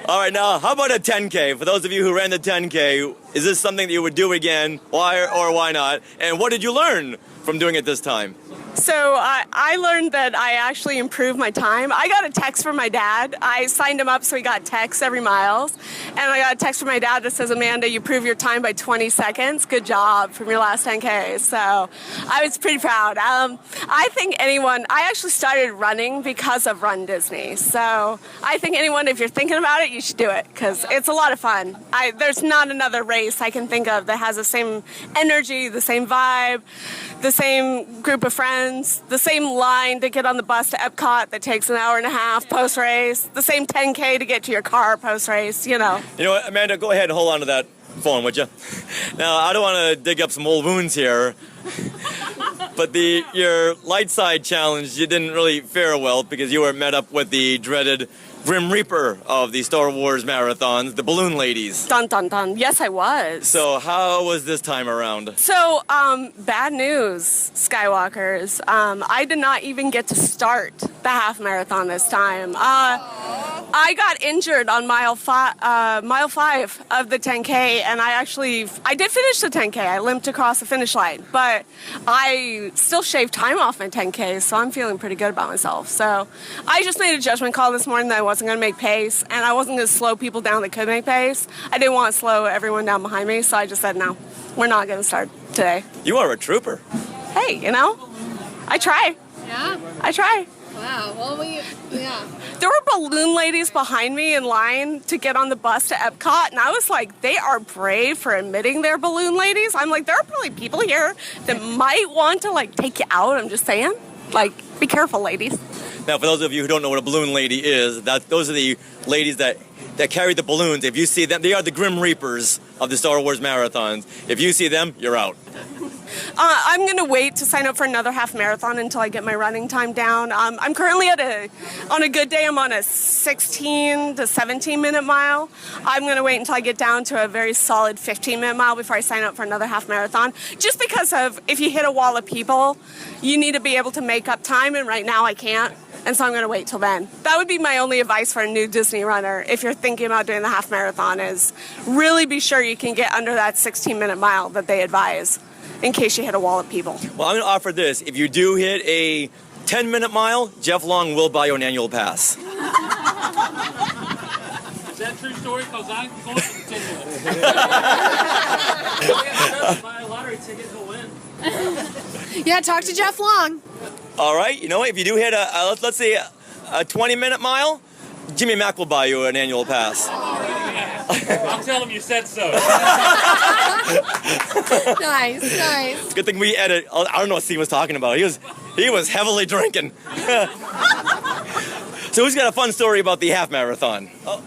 All right, now, how about a 10K? For those of you who ran the 10K, is this something that you would do again? Why or why not? And what did you learn from doing it this time? So I learned that I actually improved my time. I got a text from my dad. I signed him up so he got texts every mile. And I got a text from my dad that says, Amanda, you improved your time by 20 seconds. Good job from your last 10K. So I was pretty proud. I think I actually started running because of runDisney. So I think anyone, if you're thinking about it, you should do it because it's a lot of fun. There's not another race I can think of that has the same energy, the same vibe, the same group of friends, the same line to get on the bus to Epcot that takes an hour and a half post-race, the same 10K to get to your car post-race, You know what, Amanda, go ahead and hold on to that phone, would you? Now, I don't want to dig up some old wounds here, but your light side challenge, you didn't really fare well because you were met up with the dreaded Grim Reaper of the Star Wars marathons, the balloon ladies. Dun, dun, dun. Yes, I was. So how was this time around? So, bad news, Skywalkers. I did not even get to start the half marathon this time. I got injured on mile 5 of the 10K, and I did finish the 10K. I limped across the finish line, but I still shaved time off my 10K, so I'm feeling pretty good about myself. So I just made a judgment call this morning that I wasn't going to make pace, and I wasn't going to slow people down that could make pace. I didn't want to slow everyone down behind me, so I just said, no, we're not going to start today. You are a trooper. Hey, I try. Yeah? I try. Wow. Well, yeah. There were balloon ladies behind me in line to get on the bus to Epcot, and I was like, they are brave for admitting they're balloon ladies. I'm like, there are probably people here that might want to, take you out. I'm just saying. Be careful, ladies. Now, for those of you who don't know what a balloon lady is, those are the ladies that carry the balloons. If you see them, they are the Grim Reapers of the Star Wars marathons. If you see them, you're out. I'm going to wait to sign up for another half marathon until I get my running time down. I'm currently on a good day, I'm on a 16 to 17 minute mile. I'm going to wait until I get down to a very solid 15-minute mile before I sign up for another half marathon. Just because of if you hit a wall of people, you need to be able to make up time, and right now I can't. And so I'm going to wait till then. That would be my only advice for a new Disney runner if you're thinking about doing the half marathon is really be sure you can get under that 16-minute mile that they advise in case you hit a wall of people. Well, I'm going to offer this. If you do hit a 10-minute mile, Jeff Long will buy you an annual pass. Is that a true story? Because I'm going to continue it. Buy a lottery lottery ticket, he'll win. Yeah, talk to Jeff Long. All right, you know what? If you do hit let's say a 20-minute mile, Jimmy Mack will buy you an annual pass. I'll tell him you said so. Nice. Good thing we edit. I don't know what Steve was talking about. He was heavily drinking. So who's got a fun story about the half marathon? Oh.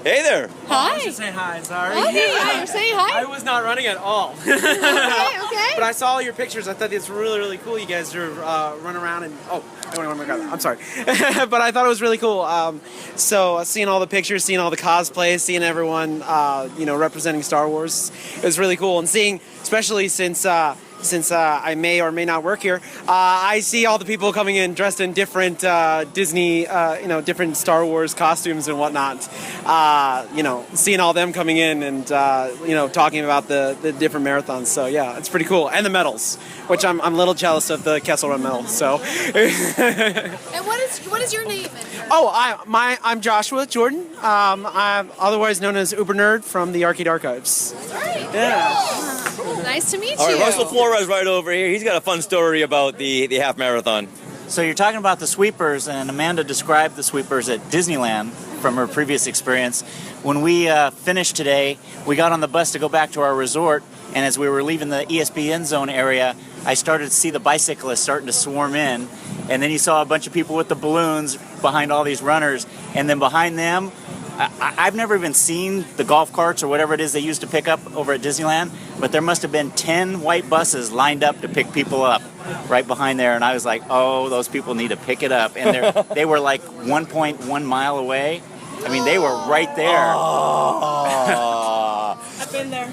Hey there. Hi. I was just saying hi, sorry. Oh, hey, you're saying hi? I was not running at all. Okay. But I saw all your pictures. I thought it's really, really cool. You guys are run around and I'm sorry. But I thought it was really cool. So seeing all the pictures, seeing all the cosplays, seeing everyone, representing Star Wars, it was really cool. And seeing, especially since I may or may not work here, I see all the people coming in dressed in different Disney, different Star Wars costumes and whatnot. Seeing all them coming in and, talking about the different marathons. So, yeah, it's pretty cool. And the medals, which I'm a little jealous of the Kessel Run medal. So. And what is your name? I'm Joshua Jordan. I'm otherwise known as Uber Nerd from the Arcade Archives. All right. Yeah. Nice to meet All right, you. Russell Flores right over here. He's got a fun story about the half marathon. So you're talking about the sweepers, and Amanda described the sweepers at Disneyland from her previous experience. When we finished today, we got on the bus to go back to our resort, and as we were leaving the ESPN zone area, I started to see the bicyclists starting to swarm in, and then you saw a bunch of people with the balloons behind all these runners, and then behind them, I've never even seen the golf carts or whatever it is they used to pick up over at Disneyland, but there must have been 10 white buses lined up to pick people up right behind there, and I was like, oh, those people need to pick it up. And they were like 1.1 mile away. I mean, they were right there. I've been there.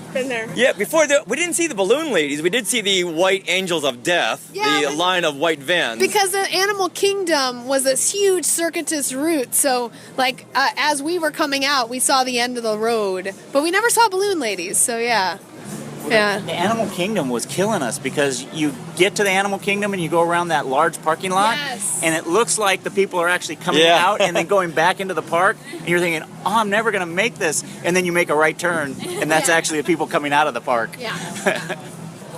Yeah, we didn't see the balloon ladies. We did see the white angels of death, the line of white vans. Because the Animal Kingdom was this huge circuitous route, so as we were coming out, we saw the end of the road, but we never saw balloon ladies. So yeah. Yeah. The Animal Kingdom was killing us because you get to the Animal Kingdom and you go around that large parking lot, and it looks like the people are actually coming out and then going back into the park, and you're thinking, oh, I'm never going to make this, and then you make a right turn, and that's actually the people coming out of the park. Yeah.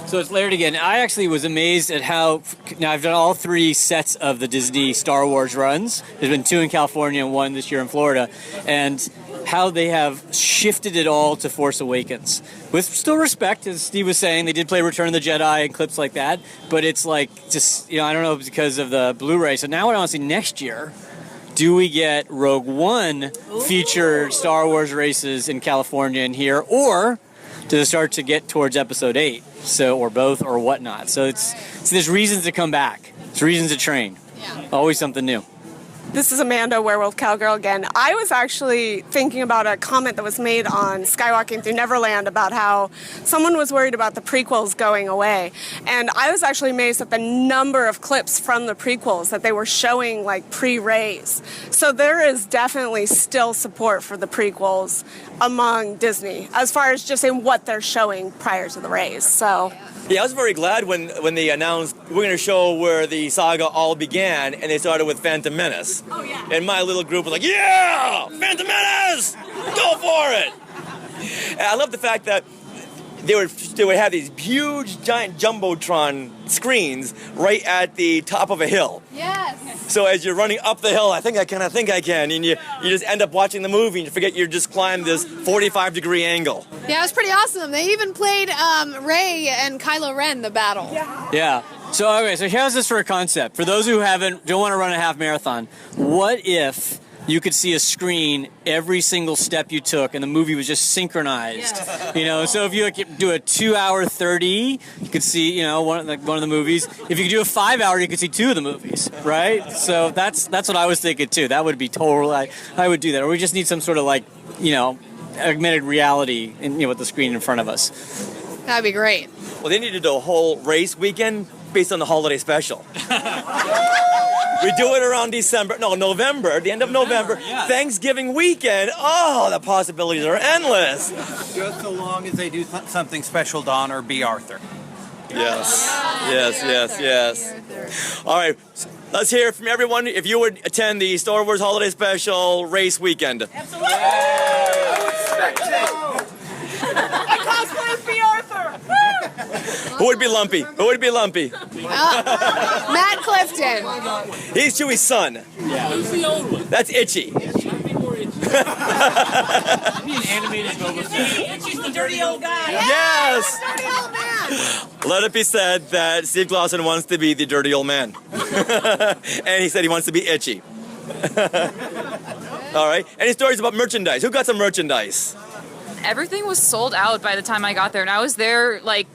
So it's Laird again. I actually was amazed at how, now I've done all 3 sets of the Disney Star Wars runs. There's been 2 in California and 1 this year in Florida. And how they have shifted it all to Force Awakens. With still respect, as Steve was saying, they did play Return of the Jedi and clips like that. But it's like just, I don't know if it's because of the Blu-ray. So now what I want to see next year, do we get Rogue One featured Star Wars races in California and here, or does it start to get towards Episode 8? So, or both, or whatnot. So there's reasons to come back. It's reasons to train. Yeah. Always something new. This is Amanda, Werewolf Cowgirl again. I was actually thinking about a comment that was made on Skywalking Through Neverland about how someone was worried about the prequels going away. And I was actually amazed at the number of clips from the prequels that they were showing pre-race. So there is definitely still support for the prequels among Disney as far as just in what they're showing prior to the race. So. Yeah, I was very glad when they announced we're going to show where the saga all began, and they started with Phantom Menace. Oh, yeah. And my little group was like, yeah, Phantom Menace, go for it. And I love the fact that they would have these huge, giant Jumbotron screens right at the top of a hill. Yes. So as you're running up the hill, I think I can, and you just end up watching the movie and you forget you just climbed this 45-degree angle. Yeah, it was pretty awesome. They even played Rey and Kylo Ren, the battle. Yeah. So here's this for a concept. For those who don't want to run a half marathon, what if you could see a screen every single step you took, and the movie was just synchronized. Yes. So if you do a 2-hour 30, you could see, one of the movies. If you could do a 5-hour, you could see 2 of the movies, right? So that's what I was thinking too. That would be total. I would do that. Or we just need some sort of augmented reality, with the screen in front of us. That'd be great. Well, they need to do a whole race weekend based on the holiday special. We do it around November, the end of November, yeah. Thanksgiving weekend. Oh, the possibilities are endless. Just so long as they do something special to honor B. Arthur. Yes. All right, let's hear from everyone if you would attend the Star Wars Holiday Special race weekend. Absolutely. I cosplay as B. Arthur. Who would be lumpy? Who would be lumpy? Matt Clifton. He's Chewie's son. Yeah. Who's the old one? That's Itchy. Animated Boba Fett. She's the dirty old guy. Yes! Dirty old man. Let it be said that Steve Clausen wants to be the dirty old man. And he said he wants to be Itchy. All right. Any stories about merchandise? Who got some merchandise? Everything was sold out by the time I got there, and I was there like,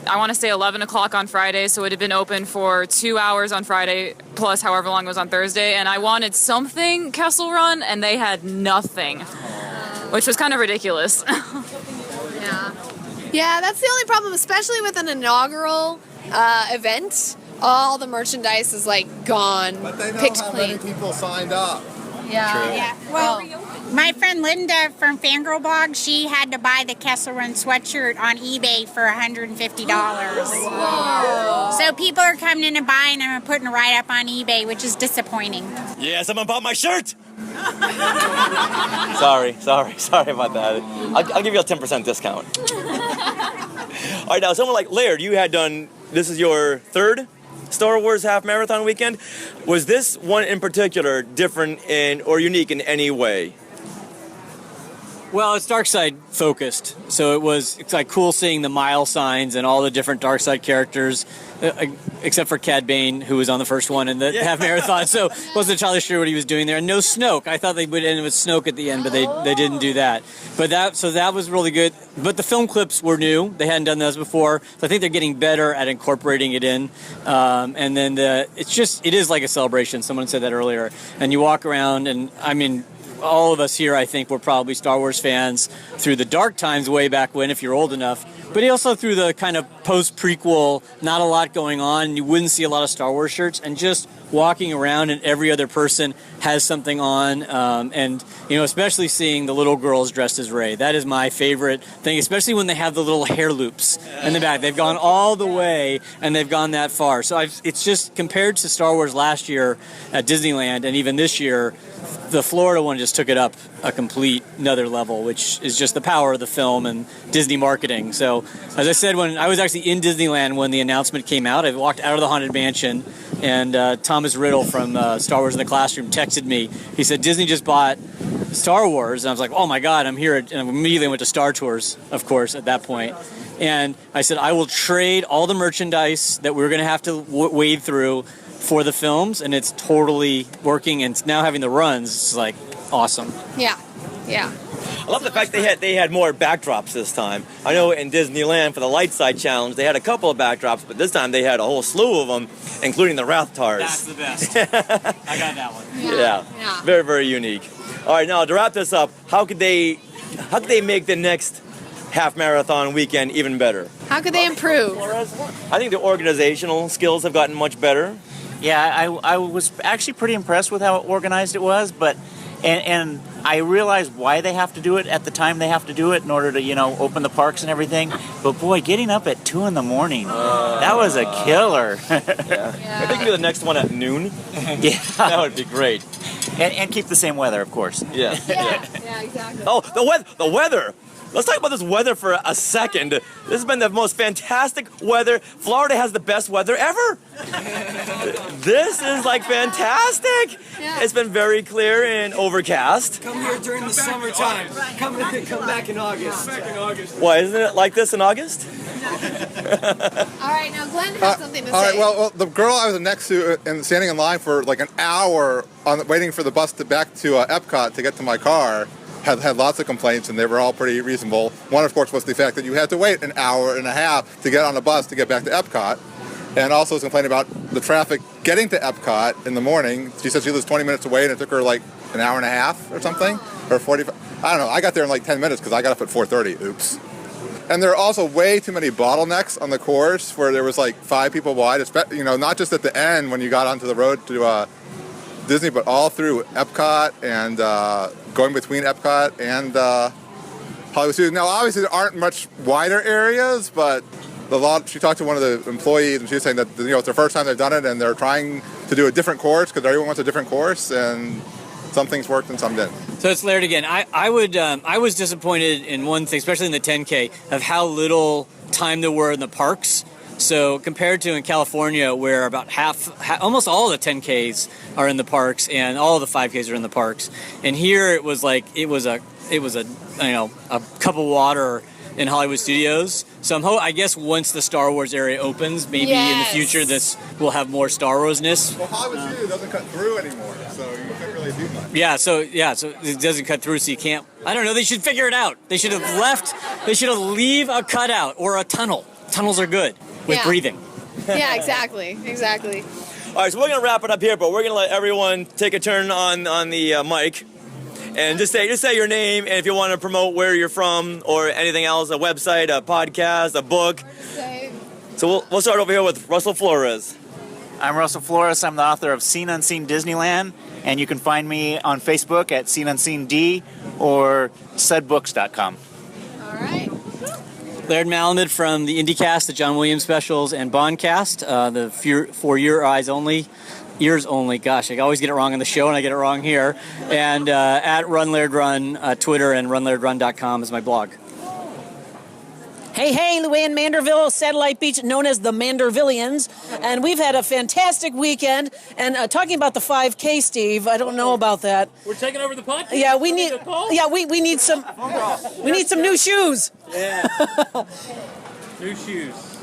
I want to say 11 o'clock on Friday, so it had been open for 2 hours on Friday, plus however long it was on Thursday, and I wanted something Kessel Run, and they had nothing, which was kind of ridiculous. Yeah, that's the only problem, especially with an inaugural event. All the merchandise is like gone, But they know picked how clean. many people signed up. Yeah. Well, my friend Linda from Fangirl Blog, she had to buy the Kessel Run sweatshirt on eBay for $150. So people are coming in and buying them and putting it right up on eBay, which is disappointing. Yeah, someone bought my shirt. Sorry about that. I'll give you a 10% discount. All right, now someone like Laird, you had done, this is your third Star Wars half marathon weekend. Was this one in particular different or unique in any way? Well, it's dark side focused, so it's like cool seeing the mile signs and all the different dark side characters, except for Cad Bane, who was on the first one in the half marathon. So wasn't entirely sure what he was doing there. And no Snoke. I thought they would end with Snoke at the end, but they didn't do that. But that was really good. But the film clips were new; they hadn't done those before. So I think they're getting better at incorporating it in. And then it is like a celebration. Someone said that earlier. And you walk around, and I mean, all of us here, I think, were probably Star Wars fans through the dark times way back when, if you're old enough, but also through the kind of post-prequel, not a lot going on, you wouldn't see a lot of Star Wars shirts, and just walking around and every other person has something on, and, especially seeing the little girls dressed as Rey. That is my favorite thing, especially when they have the little hair loops in the back. They've gone all the way, and they've gone that far. So it's just, compared to Star Wars last year at Disneyland, and even this year, the Florida one just took it up a complete another level, which is just the power of the film and Disney marketing. So, as I said, when I was actually in Disneyland when the announcement came out, I walked out of the Haunted Mansion, and Thomas Riddle from Star Wars in the Classroom texted me. He said, Disney just bought Star Wars, and I was like, oh my God, I'm here. And I immediately went to Star Tours, of course, at that point. And I said, I will trade all the merchandise that we're going to have to wade through for the films, and it's totally working, and now having the runs is like awesome. Yeah. I love the fact they had more backdrops this time. I know in Disneyland for the Light Side Challenge they had a couple of backdrops, but this time they had a whole slew of them, including the Rathtars. That's the best. I got that one. Yeah. Very, very unique. All right, now to wrap this up, how could they make the next half marathon weekend even better? How could they improve? I think the organizational skills have gotten much better. Yeah, I was actually pretty impressed with how organized it was, but and I realized why they have to do it at the time they have to do it in order to, open the parks and everything. But boy, getting up at 2 a.m, that was a killer. I think the next one at noon. Yeah. That would be great. And keep the same weather, of course. Yeah. Yeah, exactly. Oh, the weather. Let's talk about this weather for a second. This has been the most fantastic weather. Florida has the best weather ever. This is like fantastic. Yeah. It's been very clear and overcast. Come here during the summertime. Come back in August. Why, isn't it like this in August? All right, now Glenn has something to say. All right, well, the girl I was next to and standing in line for like an hour waiting for the bus back to Epcot to get to my car had lots of complaints, and they were all pretty reasonable. One, of course, was the fact that you had to wait an hour and a half to get on a bus to get back to Epcot, and also was complaining about the traffic getting to Epcot in the morning. She said she was 20 minutes away, and it took her like an hour and a half or something, or 45. I don't know. I got there in like 10 minutes because I got up at 4:30. Oops. And there are also way too many bottlenecks on the course where there was like 5 people wide, not just at the end when you got onto the road to Disney, but all through Epcot and going between Epcot and Hollywood Studios. Now, obviously, there aren't much wider areas, but she talked to one of the employees, and she was saying that it's their first time they've done it, and they're trying to do a different course because everyone wants a different course, and some things worked and some didn't. So it's Laird again. I was disappointed in one thing, especially in the 10K, of how little time there were in the parks. So compared to in California, where about almost all the 10Ks are in the parks and all the 5Ks are in the parks, and here it was a cup of water in Hollywood Studios. So I guess once the Star Wars area opens, maybe in the future this will have more Star Wars-ness. Well, Hollywood Studios doesn't cut through anymore, so you can't really do much. So it doesn't cut through, so you can't. I don't know. They should figure it out. They should leave a cutout or a tunnel. Tunnels are good with breathing. Yeah, exactly. All right, so we're going to wrap it up here, but we're going to let everyone take a turn on the mic. And just say your name, and if you want to promote where you're from or anything else, a website, a podcast, a book. So we'll start over here with Russell Flores. I'm Russell Flores. I'm the author of Seen Unseen Disneyland, and you can find me on Facebook at Seen Unseen D or saidbooks.com. All right. Laird Malamud from the IndieCast, the John Williams specials, and Bondcast, the For Your Eyes Only. Ears only. Gosh, I always get it wrong on the show, and I get it wrong here. And at Run Laird Run, Twitter, and runlairdrun.com is my blog. Hey, Luann Manderville, Satellite Beach, known as the Mandervillians, and we've had a fantastic weekend. And talking about the 5K, Steve, I don't know about that. We're taking over the podcast. Yeah, we need some new shoes. Yeah. New shoes.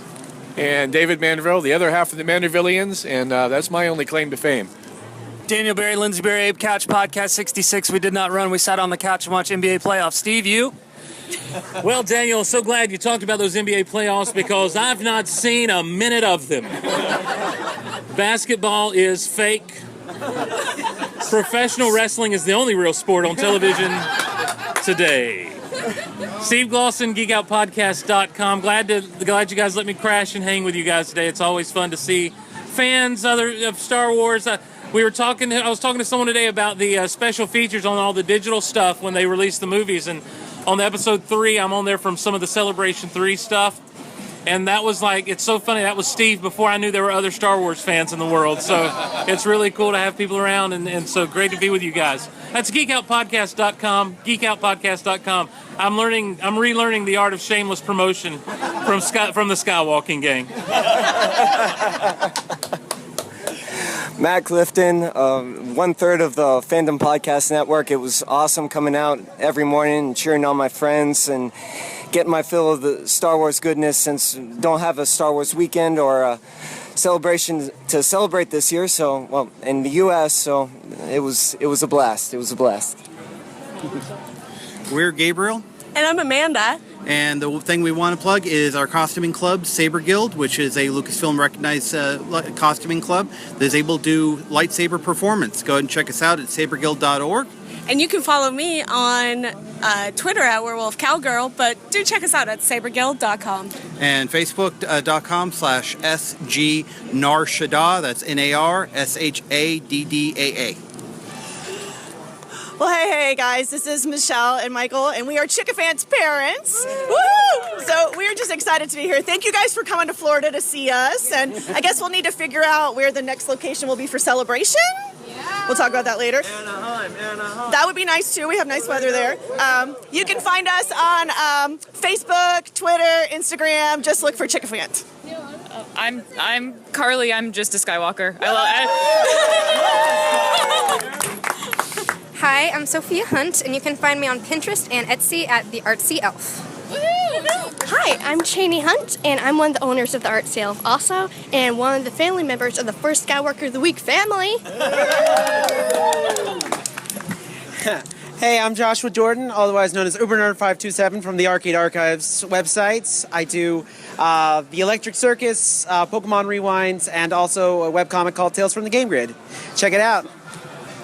And David Manderville, the other half of the Mandervillians, and that's my only claim to fame. Daniel Berry, Lindsey Berry, Abe Couch, Podcast 66. We did not run. We sat on the couch and watched NBA playoffs. Steve, you? Well, Daniel, so glad you talked about those NBA playoffs because I've not seen a minute of them. Basketball is fake. Professional wrestling is the only real sport on television today. Steve Glosson, geekoutpodcast.com. Glad you guys let me crash and hang with you guys today. It's always fun to see fans of Star Wars. I was talking to someone today about the special features on all the digital stuff when they release the movies, and on the episode 3, I'm on there from some of the Celebration 3 stuff. And that was it's so funny. That was Steve before I knew there were other Star Wars fans in the world. So it's really cool to have people around, and so great to be with you guys. That's geekoutpodcast.com, geekoutpodcast.com. I'm relearning the art of shameless promotion from the Skywalking gang. Matt Clifton, 1/3 of the Fandom Podcast Network. It was awesome coming out every morning and cheering on my friends and getting my fill of the Star Wars goodness, since don't have a Star Wars weekend or a celebration to celebrate this year. So, well, in the U.S., so it was a blast. It was a blast. We're Gabriel. And I'm Amanda. And the thing we want to plug is our costuming club, Saber Guild, which is a Lucasfilm recognized costuming club that is able to do lightsaber performance. Go ahead and check us out at saberguild.org. And you can follow me on Twitter at Werewolf Cowgirl, but do check us out at saberguild.com. And Facebook.com/SG-Narshada. That's NARSHADDAA. Well, hey, guys, this is Michelle and Michael, and we are Chickafant's parents. Woo! So we're just excited to be here. Thank you guys for coming to Florida to see us, and I guess we'll need to figure out where the next location will be for Celebration. Yeah. We'll talk about that later. Anaheim. That would be nice, too. We have nice weather there. You can find us on Facebook, Twitter, Instagram. Just look for Chickafant. I'm Carly. I'm just a Skywalker. Hi, I'm Sophia Hunt, and you can find me on Pinterest and Etsy at The Artsy Elf. Hi, I'm Cheney Hunt, and I'm one of the owners of The Artsy Elf also, and one of the family members of the first Skywalker of the Week family. Hey, I'm Joshua Jordan, otherwise known as UberNerd527 from the Arcade Archives websites. I do the Electric Circus, Pokemon Rewinds, and also a webcomic called Tales from the Game Grid. Check it out.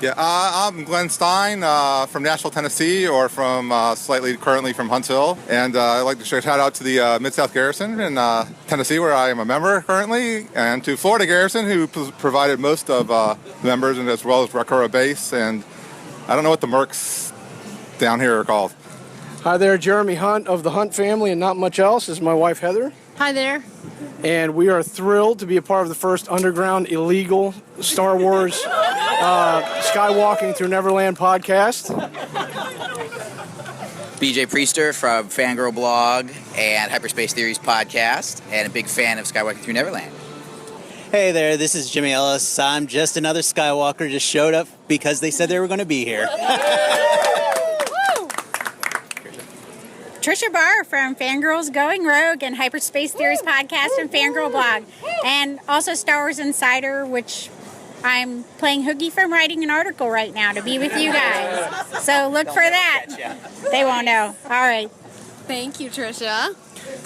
Yeah, I'm Glenn Stein from Nashville, Tennessee, or from currently from Huntsville. And I'd like to shout out to the Mid-South Garrison in Tennessee, where I am a member currently, and to Florida Garrison, who provided most of the members, and as well as Rakura Base. And I don't know what the Mercs down here are called. Hi there, Jeremy Hunt of the Hunt family, and not much else. This is my wife, Heather. Hi there. And we are thrilled to be a part of the first underground illegal Star Wars Skywalking Through Neverland podcast. BJ Priester from Fangirl Blog and Hyperspace Theories podcast, and a big fan of Skywalking Through Neverland. Hey there, this is Jimmy Ellis. I'm just another Skywalker, just showed up because they said they were going to be here. Trisha Barr from Fangirls Going Rogue and Hyperspace Theories podcast and Fangirl Blog. And also Star Wars Insider, which I'm playing hooky from writing an article right now to be with you guys. So look for that. They won't know. All right. Thank you, Trisha.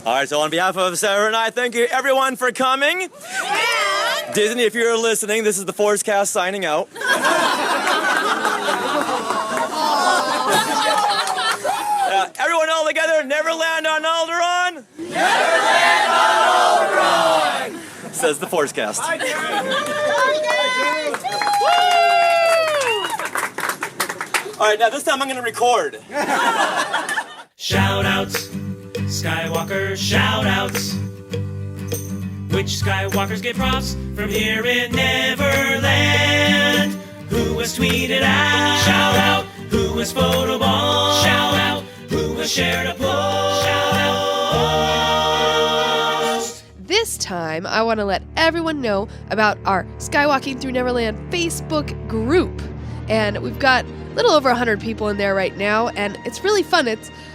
All right, so on behalf of Sarah and I, thank you everyone for coming. Disney, if you're listening, this is the Forcecast signing out. Everyone all together, Neverland on Alderaan. Neverland on Alderaan, says the Forcecast. All right, now this time I'm going to record. Shout-outs, Skywalker shout-outs. Which Skywalkers get props from here in Neverland? Who was tweeted out? Shout-out. Who was photobombed? Shout-out. Who was shared a post? This time, I want to let everyone know about our Skywalking Through Neverland Facebook group. And we've got a little over 100 people in there right now, and it's really fun.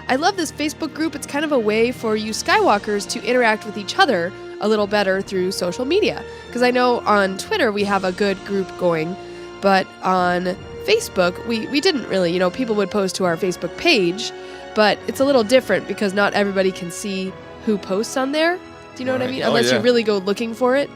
I love this Facebook group. It's kind of a way for you Skywalkers to interact with each other a little better through social media. Because I know on Twitter we have a good group going, but on Facebook we didn't really. People would post to our Facebook page, but it's a little different because not everybody can see who posts on there. Do you know what I mean? Unless you really go looking for it.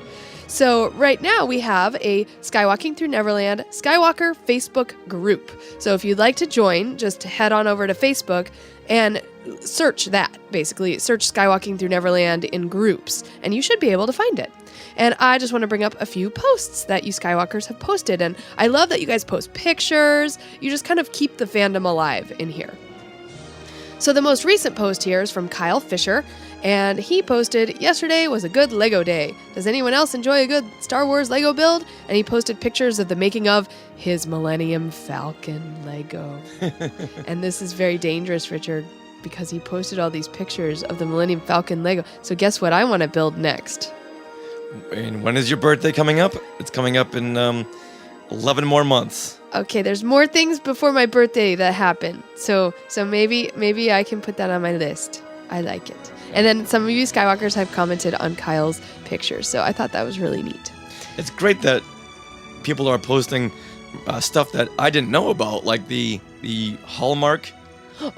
So right now we have a Skywalking Through Neverland Skywalker Facebook group. So if you'd like to join, just head on over to Facebook and search that, basically. Search Skywalking Through Neverland in groups, and you should be able to find it. And I just want to bring up a few posts that you Skywalkers have posted, and I love that you guys post pictures. You just kind of keep the fandom alive in here. So the most recent post here is from Kyle Fisher, and he posted, "Yesterday was a good Lego day. Does anyone else enjoy a good Star Wars Lego build?" And he posted pictures of the making of his Millennium Falcon Lego. And this is very dangerous, Richard, because he posted all these pictures of the Millennium Falcon Lego. So guess what I want to build next? And when is your birthday coming up? It's coming up in 11 more months. Okay, there's more things before my birthday that happen. So maybe I can put that on my list. I like it. And then some of you Skywalkers have commented on Kyle's pictures, so I thought that was really neat. It's great that people are posting stuff that I didn't know about, like the Hallmark.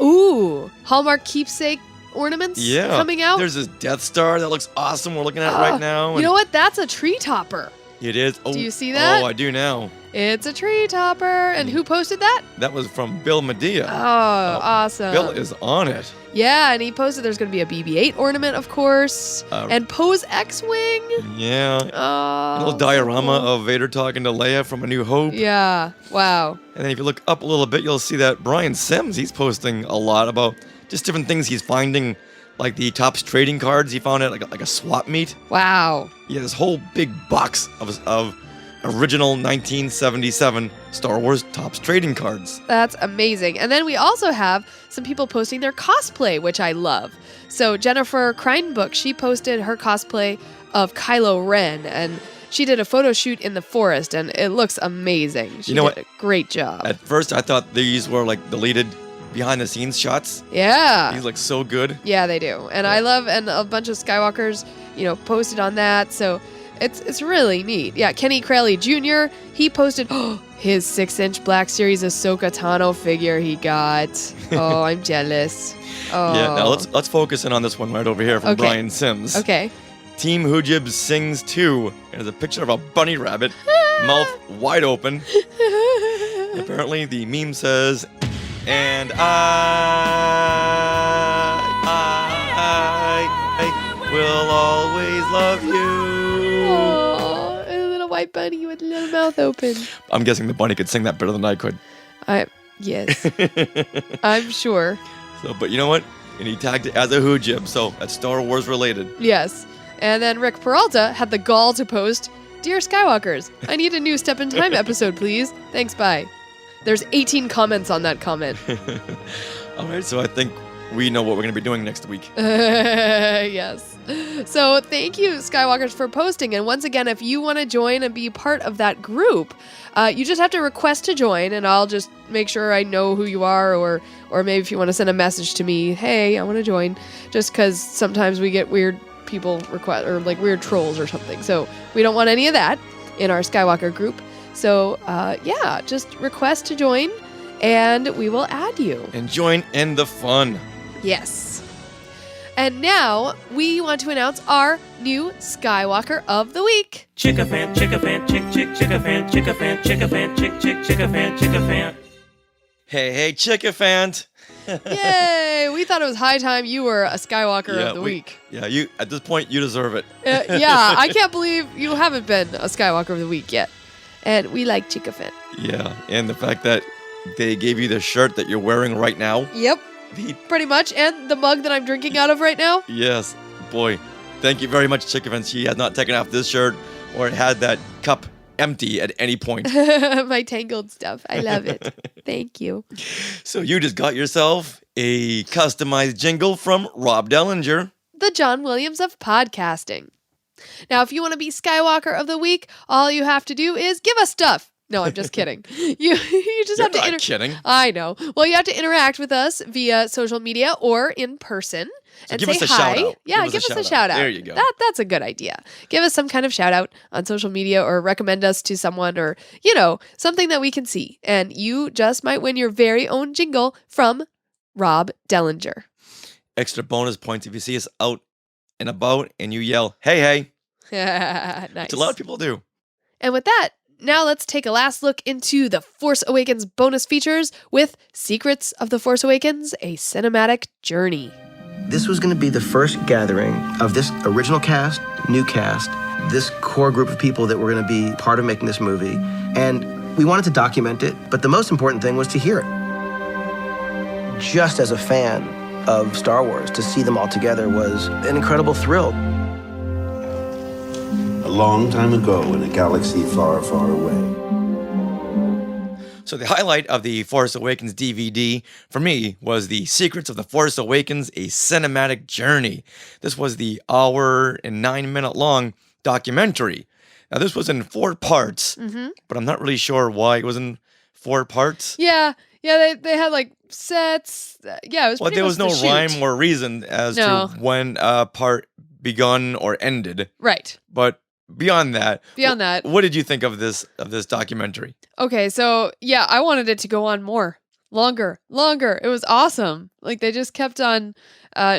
Ooh, Hallmark keepsake ornaments coming out. There's this Death Star that looks awesome. We're looking at it right now. You know what? That's a tree topper. It is. Oh, do you see that? Oh, I do now. It's a tree topper. And who posted that? That was from Bill Medea. Oh, awesome. Bill is on it. Yeah, and he posted there's going to be a BB-8 ornament, of course, and Poe's X-Wing. Yeah. A little diorama of Vader talking to Leia from A New Hope. Yeah. Wow. And then if you look up a little bit, you'll see that Brian Sims, he's posting a lot about just different things he's finding, like the Topps trading cards he found at like a swap meet. Wow. Yeah, this whole big box of original 1977 Star Wars Topps trading cards. That's amazing. And then we also have some people posting their cosplay, which I love. So Jennifer Kreinbook, she posted her cosplay of Kylo Ren, and she did a photo shoot in the forest, and it looks amazing. She did a great job. At first, I thought these were like deleted behind-the-scenes shots. Yeah. These look so good. Yeah, they do. And I love, and a bunch of Skywalkers, posted on that, so it's really neat. Yeah, Kenny Crowley Jr., he posted his 6-inch Black Series Ahsoka Tano figure he got. Oh, I'm jealous. Oh. Yeah, now let's focus in on this one right over here from Brian Sims. Okay. Team Hoojib Sings 2. There's a picture of a bunny rabbit, mouth wide open. Apparently, the meme says, "And I will always love you." Oh, a little white bunny with a little mouth open. I'm guessing the bunny could sing that better than I could. Yes. I'm sure. So, but you know what? And he tagged it as a Hoojib, so that's Star Wars related. Yes. And then Rick Peralta had the gall to post, "Dear Skywalkers, I need a new Step in Time episode, please. Thanks, bye." There's 18 comments on that comment. All right, so I think we know what we're going to be doing next week. Yes. So thank you, Skywalkers, for posting. And once again, if you want to join and be part of that group, you just have to request to join, and I'll just make sure I know who you are, or maybe if you want to send a message to me, hey, I want to join, just because sometimes we get weird people request, or like weird trolls or something. So we don't want any of that in our Skywalker group. So yeah, just request to join, and we will add you. And join in the fun. Yes. And now we want to announce our new Skywalker of the Week. Chickafant, chickafant, chickafant, chickafant, chickafant, chickafant, chickafant. Hey, Chickafant. Yay! We thought it was high time you were a Skywalker of the Week. Yeah, you at this point, you deserve it. Yeah, I can't believe you haven't been a Skywalker of the Week yet. And we like Chickafant. Yeah, and the fact that they gave you the shirt that you're wearing right now. Yep. Pretty much. And the mug that I'm drinking out of right now. Yes, boy. Thank you very much, Chickafant. She has not taken off this shirt or had that cup empty at any point. My tangled stuff. I love it. Thank you. So you just got yourself a customized jingle from Rob Dellinger, the John Williams of podcasting. Now, if you want to be Skywalker of the Week, all you have to do is give us stuff. No, I'm just kidding. You just have to. You're not kidding. I know. Well, you have to interact with us via social media or in person and give say us a hi. shout out. Yeah, give us a shout out. There you go. That's a good idea. Give us some kind of shout out on social media, or recommend us to someone, or something that we can see, and you just might win your very own jingle from Rob Dellinger. Extra bonus points if you see us out and about and you yell, "Hey!" Nice. Which a lot of people do. And with that, now let's take a last look into the Force Awakens bonus features with Secrets of the Force Awakens, a cinematic journey. This was going to be the first gathering of this original cast, new cast, this core group of people that were going to be part of making this movie. And we wanted to document it, but the most important thing was to hear it. Just as a fan of Star Wars, to see them all together was an incredible thrill. A long time ago in a galaxy far, far away. So the highlight of the Force Awakens DVD for me was the Secrets of the Force Awakens, a cinematic journey. This was the 1 and 9 minute long documentary. Now this was in 4 parts, but I'm not really sure why it was in 4 parts. Yeah, they had like sets. Yeah, it was. Well, there was no rhyme or reason as to when a part begun or ended. Right. But beyond that, what did you think of this documentary? Okay, so yeah, I wanted it to go on longer. It was awesome. Like they just kept on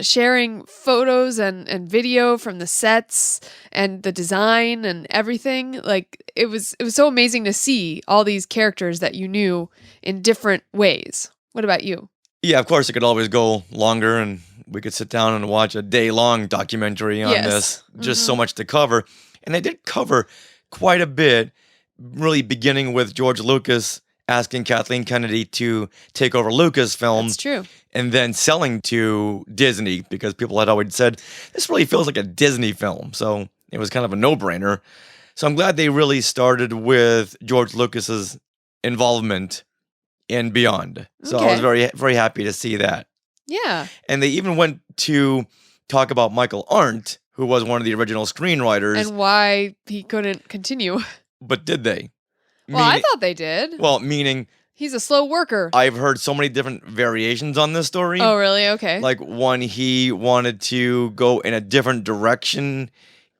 sharing photos and video from the sets and the design and everything. Like it was so amazing to see all these characters that you knew in different ways. What about you? Yeah, of course it could always go longer, and we could sit down and watch a day-long documentary on this. Just so much to cover. And they did cover quite a bit, really beginning with George Lucas asking Kathleen Kennedy to take over Lucasfilm. That's true. And then selling to Disney, because people had always said, this really feels like a Disney film. So it was kind of a no-brainer. So I'm glad they really started with George Lucas's involvement and beyond. So I was very, very happy to see that. Yeah. And they even went to talk about Michael Arndt, who was one of the original screenwriters. And why he couldn't continue. But did they? Well, I thought they did. Well, meaning... He's a slow worker. I've heard so many different variations on this story. Oh, really? Okay. Like one, he wanted to go in a different direction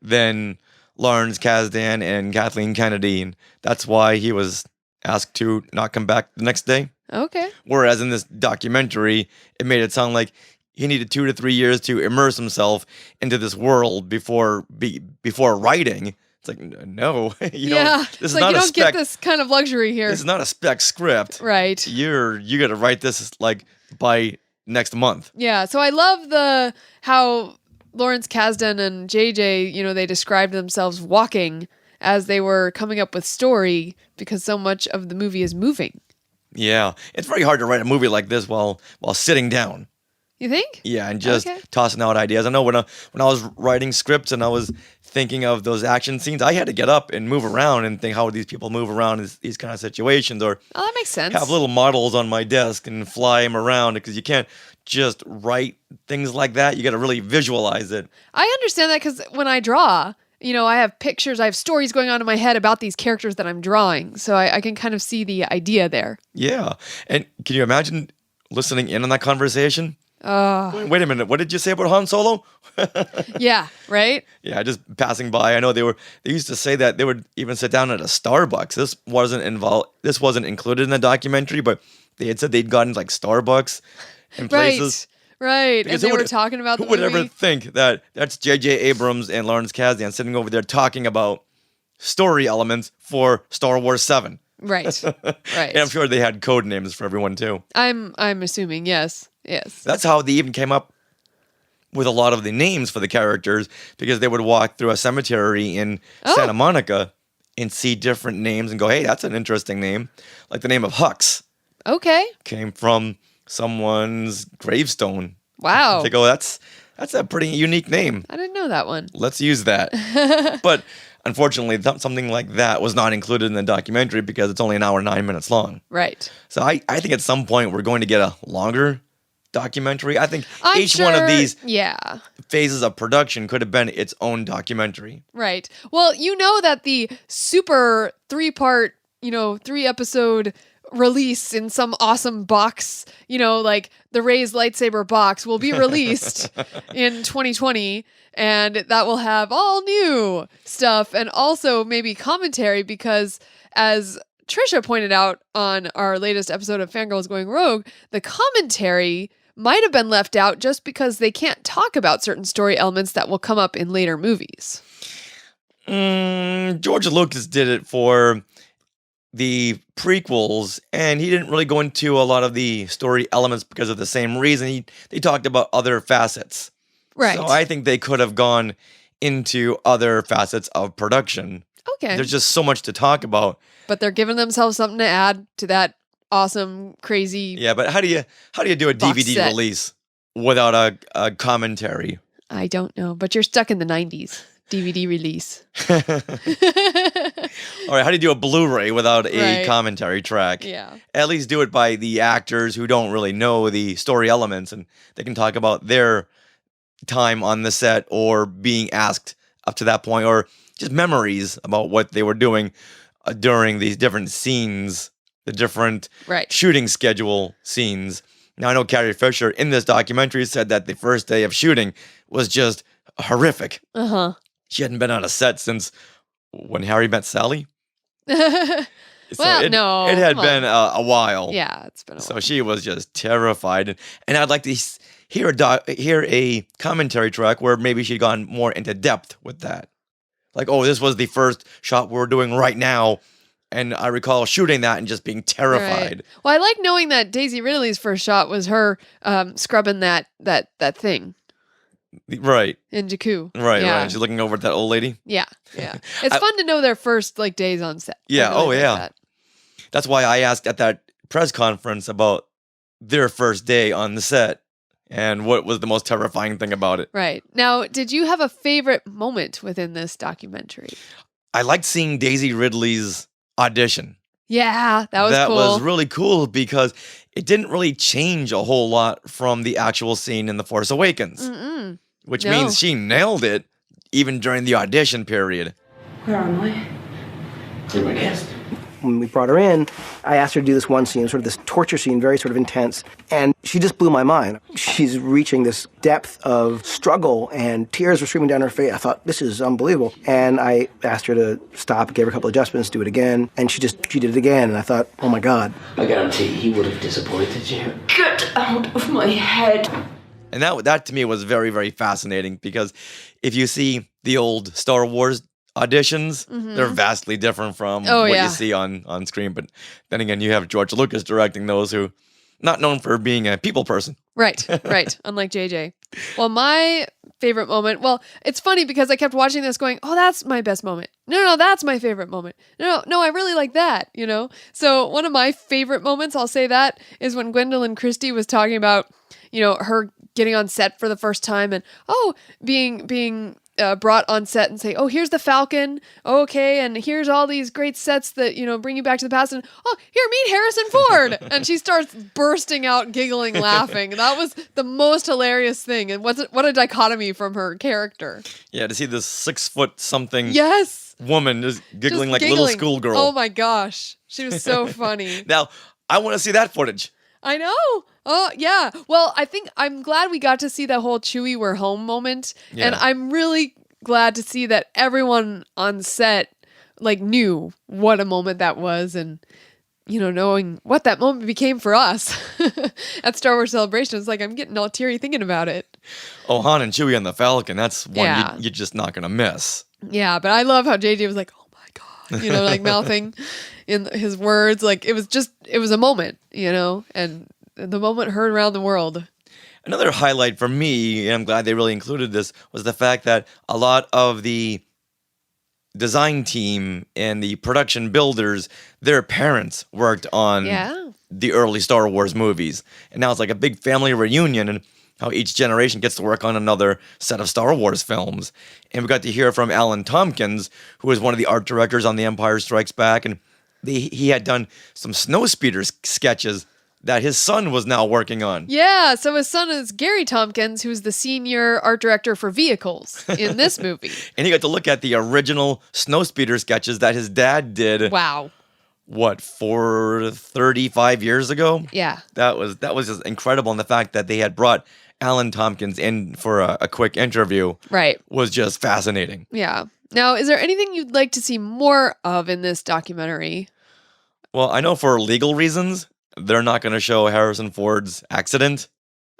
than Lawrence Kasdan and Kathleen Kennedy. And that's why he was asked to not come back the next day. Okay. Whereas in this documentary, it made it sound like he needed 2 to 3 years to immerse himself into this world before writing. It's like, no, you don't get this kind of luxury here. This is not a spec script. Right. You got to write this like by next month. Yeah. So I love how Lawrence Kasdan and JJ, they described themselves walking as they were coming up with story, because so much of the movie is moving. Yeah. It's very hard to write a movie like this while sitting down. You think? Yeah, and just tossing out ideas. I know when I was writing scripts and I was thinking of those action scenes, I had to get up and move around and think, how would these people move around in these kind of situations? Or Oh, that makes sense. have little models on my desk and fly them around, because you can't just write things like that. You got to really visualize it. I understand that because when I draw, I have pictures, I have stories going on in my head about these characters that I'm drawing. So I can kind of see the idea there. Yeah. And can you imagine listening in on that conversation? Wait a minute. What did you say about Han Solo? Yeah, right? Yeah, just passing by. I know they used to say that they would even sit down at a Starbucks. This wasn't included in the documentary, but they had said they'd gotten like Starbucks in places. Right. Because And they were talking about the Who would movie. ever think that that's J.J. Abrams and Lawrence Kasdan sitting over there talking about story elements for Star Wars 7? Right. Right. And I'm sure they had code names for everyone too. I'm assuming, yes. Yes. That's how they even came up with a lot of the names for the characters, because they would walk through a cemetery in Santa Monica and see different names and go, hey, that's an interesting name. Like the name of Hux Okay. came from someone's gravestone. Wow. They go, that's a pretty unique name. I didn't know that one. Let's use that. But unfortunately, something like that was not included in the documentary because it's only an hour and 9 minutes long. Right. So I think at some point we're going to get a longer documentary. I think I'm each one of sure- these Yeah. phases of production could have been its own documentary. Right. Well, you know that the super 3-part, 3-episode release in some awesome box, like the Rey's lightsaber box will be released in 2020, and that will have all new stuff and also maybe commentary, because as Trisha pointed out on our latest episode of Fangirls Going Rogue, the commentary might have been left out just because they can't talk about certain story elements that will come up in later movies. George Lucas did it for the prequels, and he didn't really go into a lot of the story elements because of the same reason. They talked about other facets. Right. So I think they could have gone into other facets of production. Okay. There's just so much to talk about. But they're giving themselves something to add to that awesome, crazy. Yeah, but how do you do a Box DVD set. release without a commentary? I don't know, but you're stuck in the 90s. DVD release. All right, how do you do a Blu-ray without a Right. commentary track? Yeah. At least do it by the actors who don't really know the story elements, and they can talk about their time on the set or being asked up to that point, or just memories about what they were doing during these different scenes, the different Right. shooting schedule scenes. Now, I know Carrie Fisher in this documentary said that the first day of shooting was just horrific. Uh-huh. She hadn't been on a set since when Harry met Sally. Well, it, no, It had come been on. a while. Yeah, it's been a So she was just terrified. And I'd like to hear a commentary track where maybe she'd gone more into depth with that. Like, oh, this was the first shot we're doing right now. And I recall shooting that and just being terrified. Right. Well, I like knowing that Daisy Ridley's first shot was her scrubbing that thing Right. in Jakku. Right, Yeah. right. She's looking over at that old lady. Yeah, yeah. It's fun to know their first days on set. I Yeah. really like Yeah. that. That's why I asked at that press conference about their first day on the set and what was the most terrifying thing about it. Right. Now, did you have a favorite moment within this documentary? I liked seeing Daisy Ridley's audition. Yeah, that was cool. was really cool because it didn't really change a whole lot from the actual scene in The Force Awakens, Mm-mm. which No. means she nailed it even during the audition period. Where am I? You're my guest. When we brought her in, I asked her to do this one scene, sort of this torture scene, very sort of intense, and she just blew my mind. She's reaching this depth of struggle, and tears were streaming down her face. I thought, this is unbelievable. And I asked her to stop, gave her a couple adjustments, do it again, and she did it again, and I thought, oh my God. I guarantee he would have disappointed you. Get out of my head. And that to me was very, very fascinating because if you see the old Star Wars auditions, Mhm. they're vastly different from Oh, what yeah. you see on screen. But then again, you have George Lucas directing those who not known for being a people person. Right, right. Unlike JJ. Well, my favorite moment, well, it's funny because I kept watching this going, oh, that's my best moment. No, that's my favorite moment. No, I really like that, So one of my favorite moments, I'll say that, is when Gwendolyn Christie was talking about, her getting on set for the first time and being brought on set and say, oh, here's the Falcon. Oh, okay. And here's all these great sets that, bring you back to the past. And here, meet Harrison Ford. And she starts bursting out, giggling, laughing. That was the most hilarious thing. And what a dichotomy from her character. Yeah, to see this 6-foot something yes woman just giggling like a little schoolgirl. Oh my gosh. She was so funny. Now, I want to see that footage. I know. Oh, yeah. Well, I'm glad we got to see that whole Chewie we're home moment. Yeah. And I'm really glad to see that everyone on set knew what a moment that was and, knowing what that moment became for us at Star Wars Celebration. It's like I'm getting all teary thinking about it. Oh, Han and Chewie on the Falcon. That's one Yeah. you're just not going to miss. Yeah, but I love how JJ was like, oh my God, mouthing in his words. It was a moment, and the moment heard around the world. Another highlight for me, and I'm glad they really included this, was the fact that a lot of the design team and the production builders, their parents worked on the early Star Wars movies. And now it's like a big family reunion and how each generation gets to work on another set of Star Wars films. And we got to hear from Alan Tompkins, who was one of the art directors on The Empire Strikes Back. And he had done some Snowspeeder sketches that his son was now working on. Yeah, so his son is Gary Tompkins, who's the senior art director for vehicles in this movie. And he got to look at the original Snowspeeder sketches that his dad did. Wow. 35 years ago? Yeah. That was just incredible. And the fact that they had brought Alan Tompkins in for a quick interview was just fascinating. Yeah. Now, is there anything you'd like to see more of in this documentary? Well, I know for legal reasons, they're not going to show Harrison Ford's accident.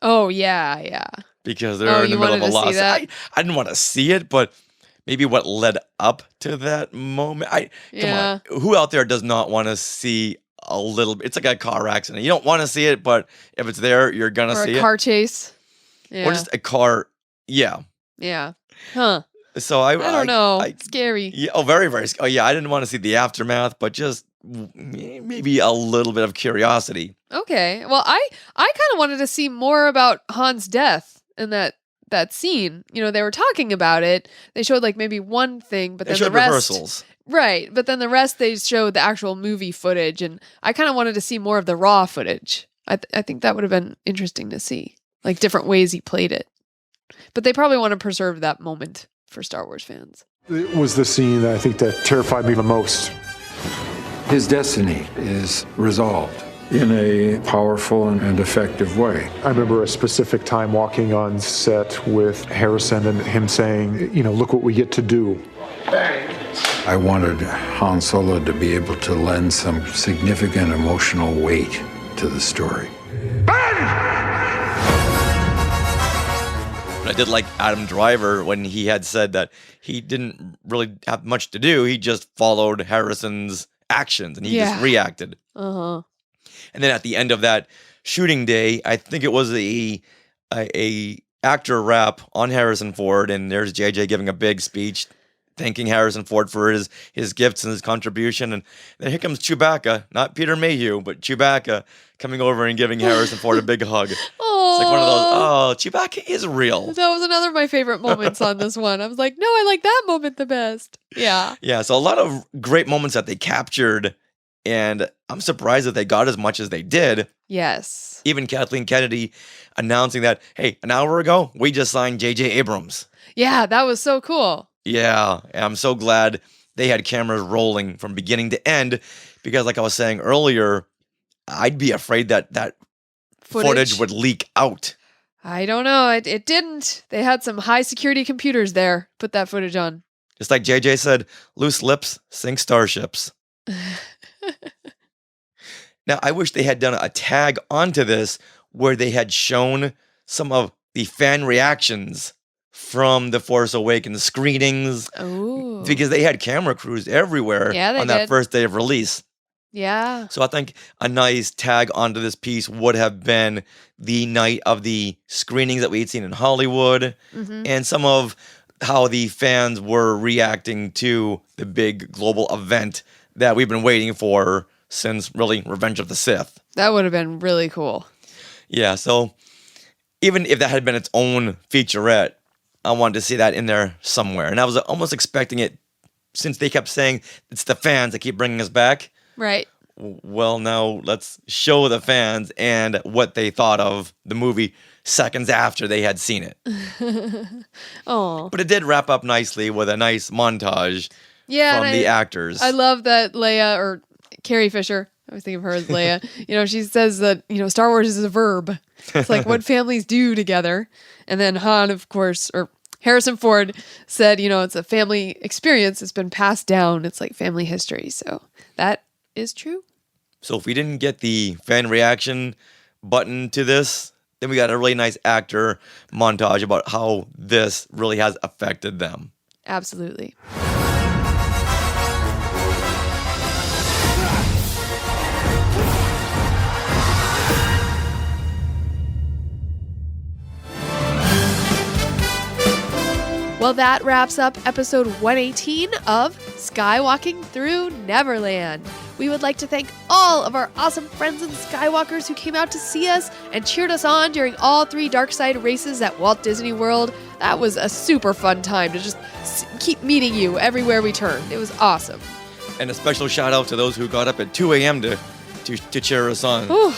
Oh, yeah. Because they're in the middle of a lawsuit. I didn't want to see it, but maybe what led up to that moment. Come on. Who out there does not want to see a little? It's like a car accident. You don't want to see it, but if it's there, you're going to see it. Or a car chase. Yeah. Or just a car. Yeah. Yeah. Huh. So I don't know. Scary. Yeah, very, very. Oh, yeah. I didn't want to see the aftermath, but just maybe a little bit of curiosity. Okay. Well, I kind of wanted to see more about Han's death in that scene. They were talking about it. They showed maybe one thing, but then they showed the rest rehearsals. Right, but then the rest they showed the actual movie footage, and I kind of wanted to see more of the raw footage. I think that would have been interesting to see, different ways he played it. But they probably want to preserve that moment for Star Wars fans. It was the scene that I think that terrified me the most. His destiny is resolved in a powerful and effective way. I remember a specific time walking on set with Harrison and him saying, look what we get to do. I wanted Han Solo to be able to lend some significant emotional weight to the story. I did like Adam Driver when he had said that he didn't really have much to do. He just followed Harrison's actions and he just reacted. Uh-huh. And then at the end of that shooting day, I think it was a actor rap on Harrison Ford, and there's JJ giving a big speech thanking Harrison Ford for his gifts and his contribution. And then here comes Chewbacca, not Peter Mayhew, but Chewbacca coming over and giving Harrison Ford a big hug. It's like one of those, Chewbacca is real. That was another of my favorite moments on this one. I was like, no, I like that moment the best. Yeah. Yeah, so a lot of great moments that they captured, and I'm surprised that they got as much as they did. Yes. Even Kathleen Kennedy announcing that, hey, an hour ago, we just signed J.J. Abrams. Yeah, that was so cool. Yeah, I'm so glad they had cameras rolling from beginning to end, because like I was saying earlier, I'd be afraid that footage would leak out. I don't know. It didn't. They had some high security computers there. Put that footage on. Just like JJ said, loose lips sink starships. Now, I wish they had done a tag onto this where they had shown some of the fan reactions from the Force Awakens screenings. Ooh. Because they had camera crews everywhere on that first day of release. Yeah. So I think a nice tag onto this piece would have been the night of the screenings that we had seen in Hollywood, and some of how the fans were reacting to the big global event that we've been waiting for since really Revenge of the Sith. That would have been really cool. Yeah, so even if that had been its own featurette, I wanted to see that in there somewhere. And I was almost expecting it, since they kept saying it's the fans that keep bringing us back. Right. Well, now let's show the fans and what they thought of the movie seconds after they had seen it. Oh. But it did wrap up nicely with a nice montage from the actors. I love that Leia, or Carrie Fisher, I always think of her as Leia, she says that, Star Wars is a verb. It's like what families do together. And then Han, of course, or Harrison Ford said, it's a family experience. It's been passed down. It's like family history. So that is true. So if we didn't get the fan reaction button to this, then we got a really nice actor montage about how this really has affected them. Absolutely. Well, that wraps up episode 118 of Skywalking Through Neverland. We would like to thank all of our awesome friends and Skywalkers who came out to see us and cheered us on during all 3 dark side races at Walt Disney World. That was a super fun time to just keep meeting you everywhere we turned. It was awesome. And a special shout out to those who got up at 2 a.m. to cheer us on. Whew.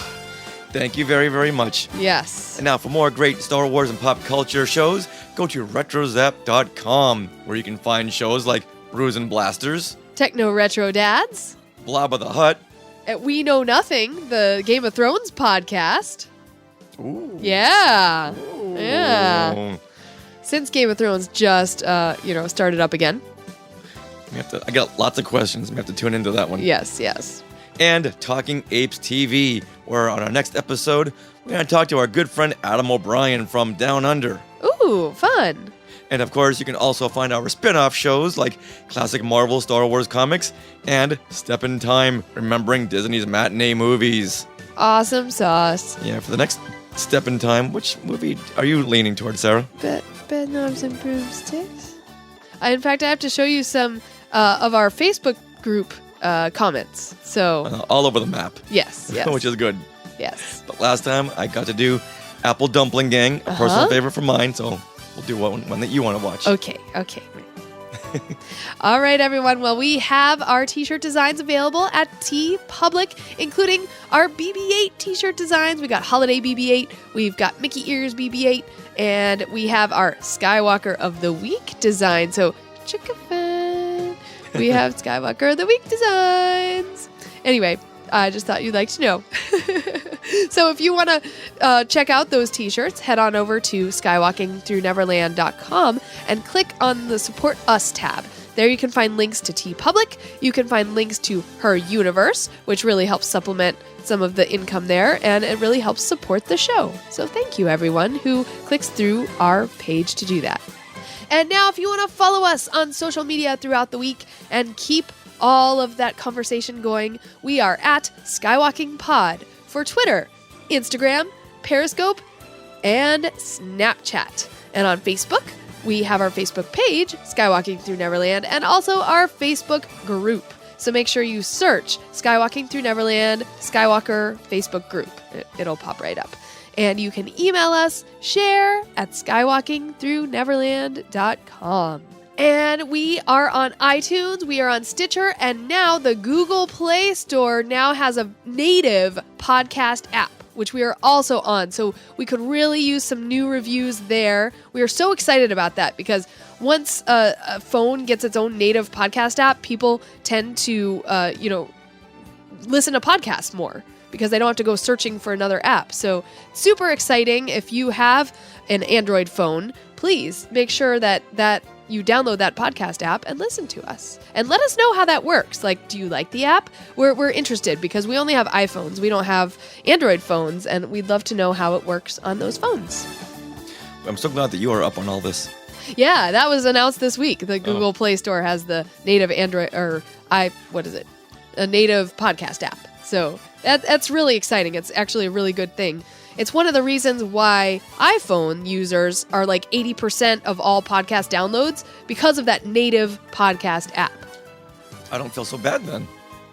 Thank you very, very much. Yes. And now for more great Star Wars and pop culture shows, go to retrozap.com, where you can find shows like Brews and Blasters, Techno Retro Dads, Blob of the Hutt, at We Know Nothing, the Game of Thrones podcast. Ooh. Yeah. Ooh. Yeah. Since Game of Thrones just, started up again. I got lots of questions. We have to tune into that one. Yes, yes. And Talking Apes TV, where on our next episode, we're going to talk to our good friend Adam O'Brien from Down Under. Ooh, fun. And of course, you can also find our spin-off shows like classic Marvel Star Wars comics and Step in Time, remembering Disney's matinee movies. Awesome sauce. Yeah, for the next Step in Time, which movie are you leaning towards, Sarah? Bedknobs and Broomsticks. In fact, I have to show you some of our Facebook group comments. So all over the map. Yes, yes. Which is good. Yes. But last time, I got to do Apple Dumpling Gang, a personal favorite for mine, so we'll do one that you want to watch. Okay. All right, everyone. Well, we have our t-shirt designs available at TeePublic, including our BB-8 t-shirt designs. We got Holiday BB-8, we've got Mickey Ears BB-8, and we have our Skywalker of the Week design. So, chick-a-fan. We have Skywalker of the Week designs. Anyway, I just thought you'd like to know. So if you want to check out those t-shirts, head on over to skywalkingthroughneverland.com and click on the Support Us tab. There you can find links to TeePublic. You can find links to Her Universe, which really helps supplement some of the income there, and it really helps support the show. So thank you, everyone who clicks through our page to do that. And now if you want to follow us on social media throughout the week and keep all of that conversation going, we are at SkywalkingPod for Twitter, Instagram, Periscope, and Snapchat. And on Facebook, we have our Facebook page, Skywalking Through Neverland, and also our Facebook group. So make sure you search Skywalking Through Neverland, Skywalker Facebook group. It'll pop right up. And you can email us, share@skywalkingthroughneverland.com. And we are on iTunes, we are on Stitcher, and now the Google Play Store now has a native podcast app, which we are also on. So we could really use some new reviews there. We are so excited about that because once a phone gets its own native podcast app, people tend to, listen to podcasts more because they don't have to go searching for another app. So super exciting. If you have an Android phone, please make sure that you download that podcast app and listen to us. And let us know how that works. Like, do you like the app? We're interested because we only have iPhones. We don't have Android phones, and we'd love to know how it works on those phones. I'm so glad that you are up on all this. Yeah, that was announced this week. The Google Play Store has the native Android, a native podcast app. So that's really exciting. It's actually a really good thing. It's one of the reasons why iPhone users are like 80% of all podcast downloads because of that native podcast app. I don't feel so bad then.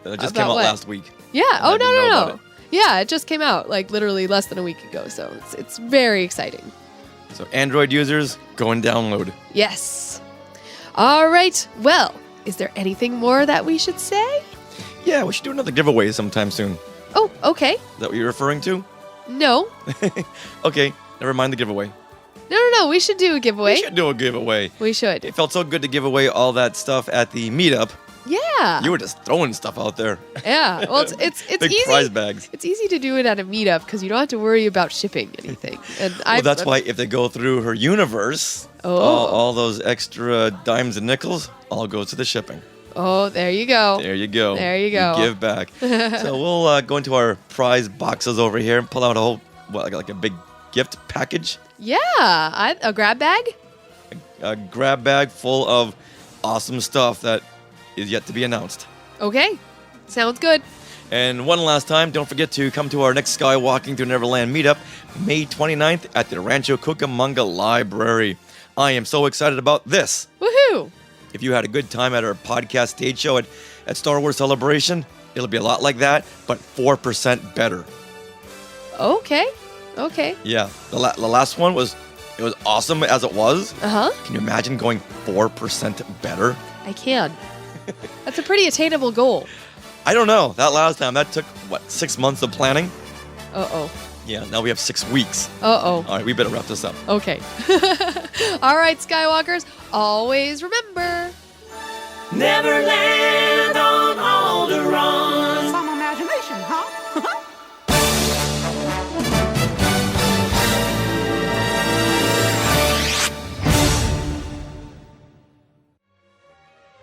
That just About came out what? last week. Yeah. I didn't know about No. it. Yeah, it just came out like literally less than a week ago, so it's very exciting. So Android users, go and download. Yes. All right. Well, is there anything more that we should say? Yeah, we should do another giveaway sometime soon. Oh, okay. Is that what you're referring to? No. Okay, never mind the giveaway. No. We should do a giveaway. We should do a giveaway. We should. It felt so good to give away all that stuff at the meetup. Yeah. You were just throwing stuff out there. Yeah. Well, it's Big easy. prize bags. It's easy to do it at a meetup because you don't have to worry about shipping anything. And Well, that's why if they go through her universe, all those extra dimes and nickels all goes to the shipping. Oh, there you go. There you go. There you go. Give back. So we'll go into our prize boxes over here and pull out a whole, like a big gift package. Yeah. A grab bag? A grab bag full of awesome stuff that is yet to be announced. Okay. Sounds good. And one last time, don't forget to come to our next Skywalking Through Neverland meetup, May 29th at the Rancho Cucamonga Library. I am so excited about this. Woohoo! If you had a good time at our podcast stage show at Star Wars Celebration, it'll be a lot like that, but 4% better. Okay. Yeah, the last one was awesome as it was. Uh-huh. Can you imagine going 4% better? I can. That's a pretty attainable goal. I don't know. That last time, that took, 6 months of planning? Uh-oh. Yeah, now we have 6 weeks. Uh-oh. All right, we better wrap this up. Okay. All right, Skywalkers, always remember... Neverland on Alderaan. Some imagination, huh?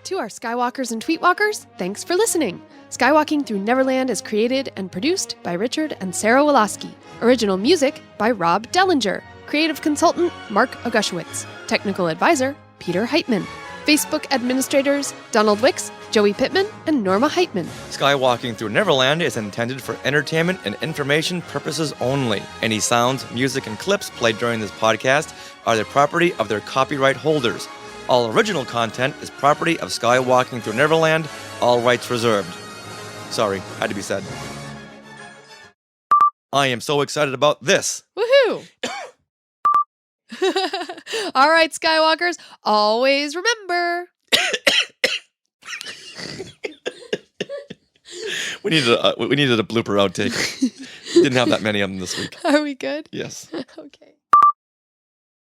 To our Skywalkers and Tweetwalkers, thanks for listening. Skywalking Through Neverland is created and produced by Richard and Sarah Woloski. Original music by Rob Dellinger. Creative consultant Mark Augushowitz. Technical advisor Peter Heitman. Facebook administrators Donald Wicks, Joey Pittman, and Norma Heitman. Skywalking Through Neverland is intended for entertainment and information purposes only. Any sounds, music, and clips played during this podcast are the property of their copyright holders. All original content is property of Skywalking Through Neverland, all rights reserved. Sorry, had to be said. I am so excited about this. Woohoo! All right, Skywalkers, always remember... We needed a blooper outtake. Didn't have that many of them this week. Are we good? Yes. Okay.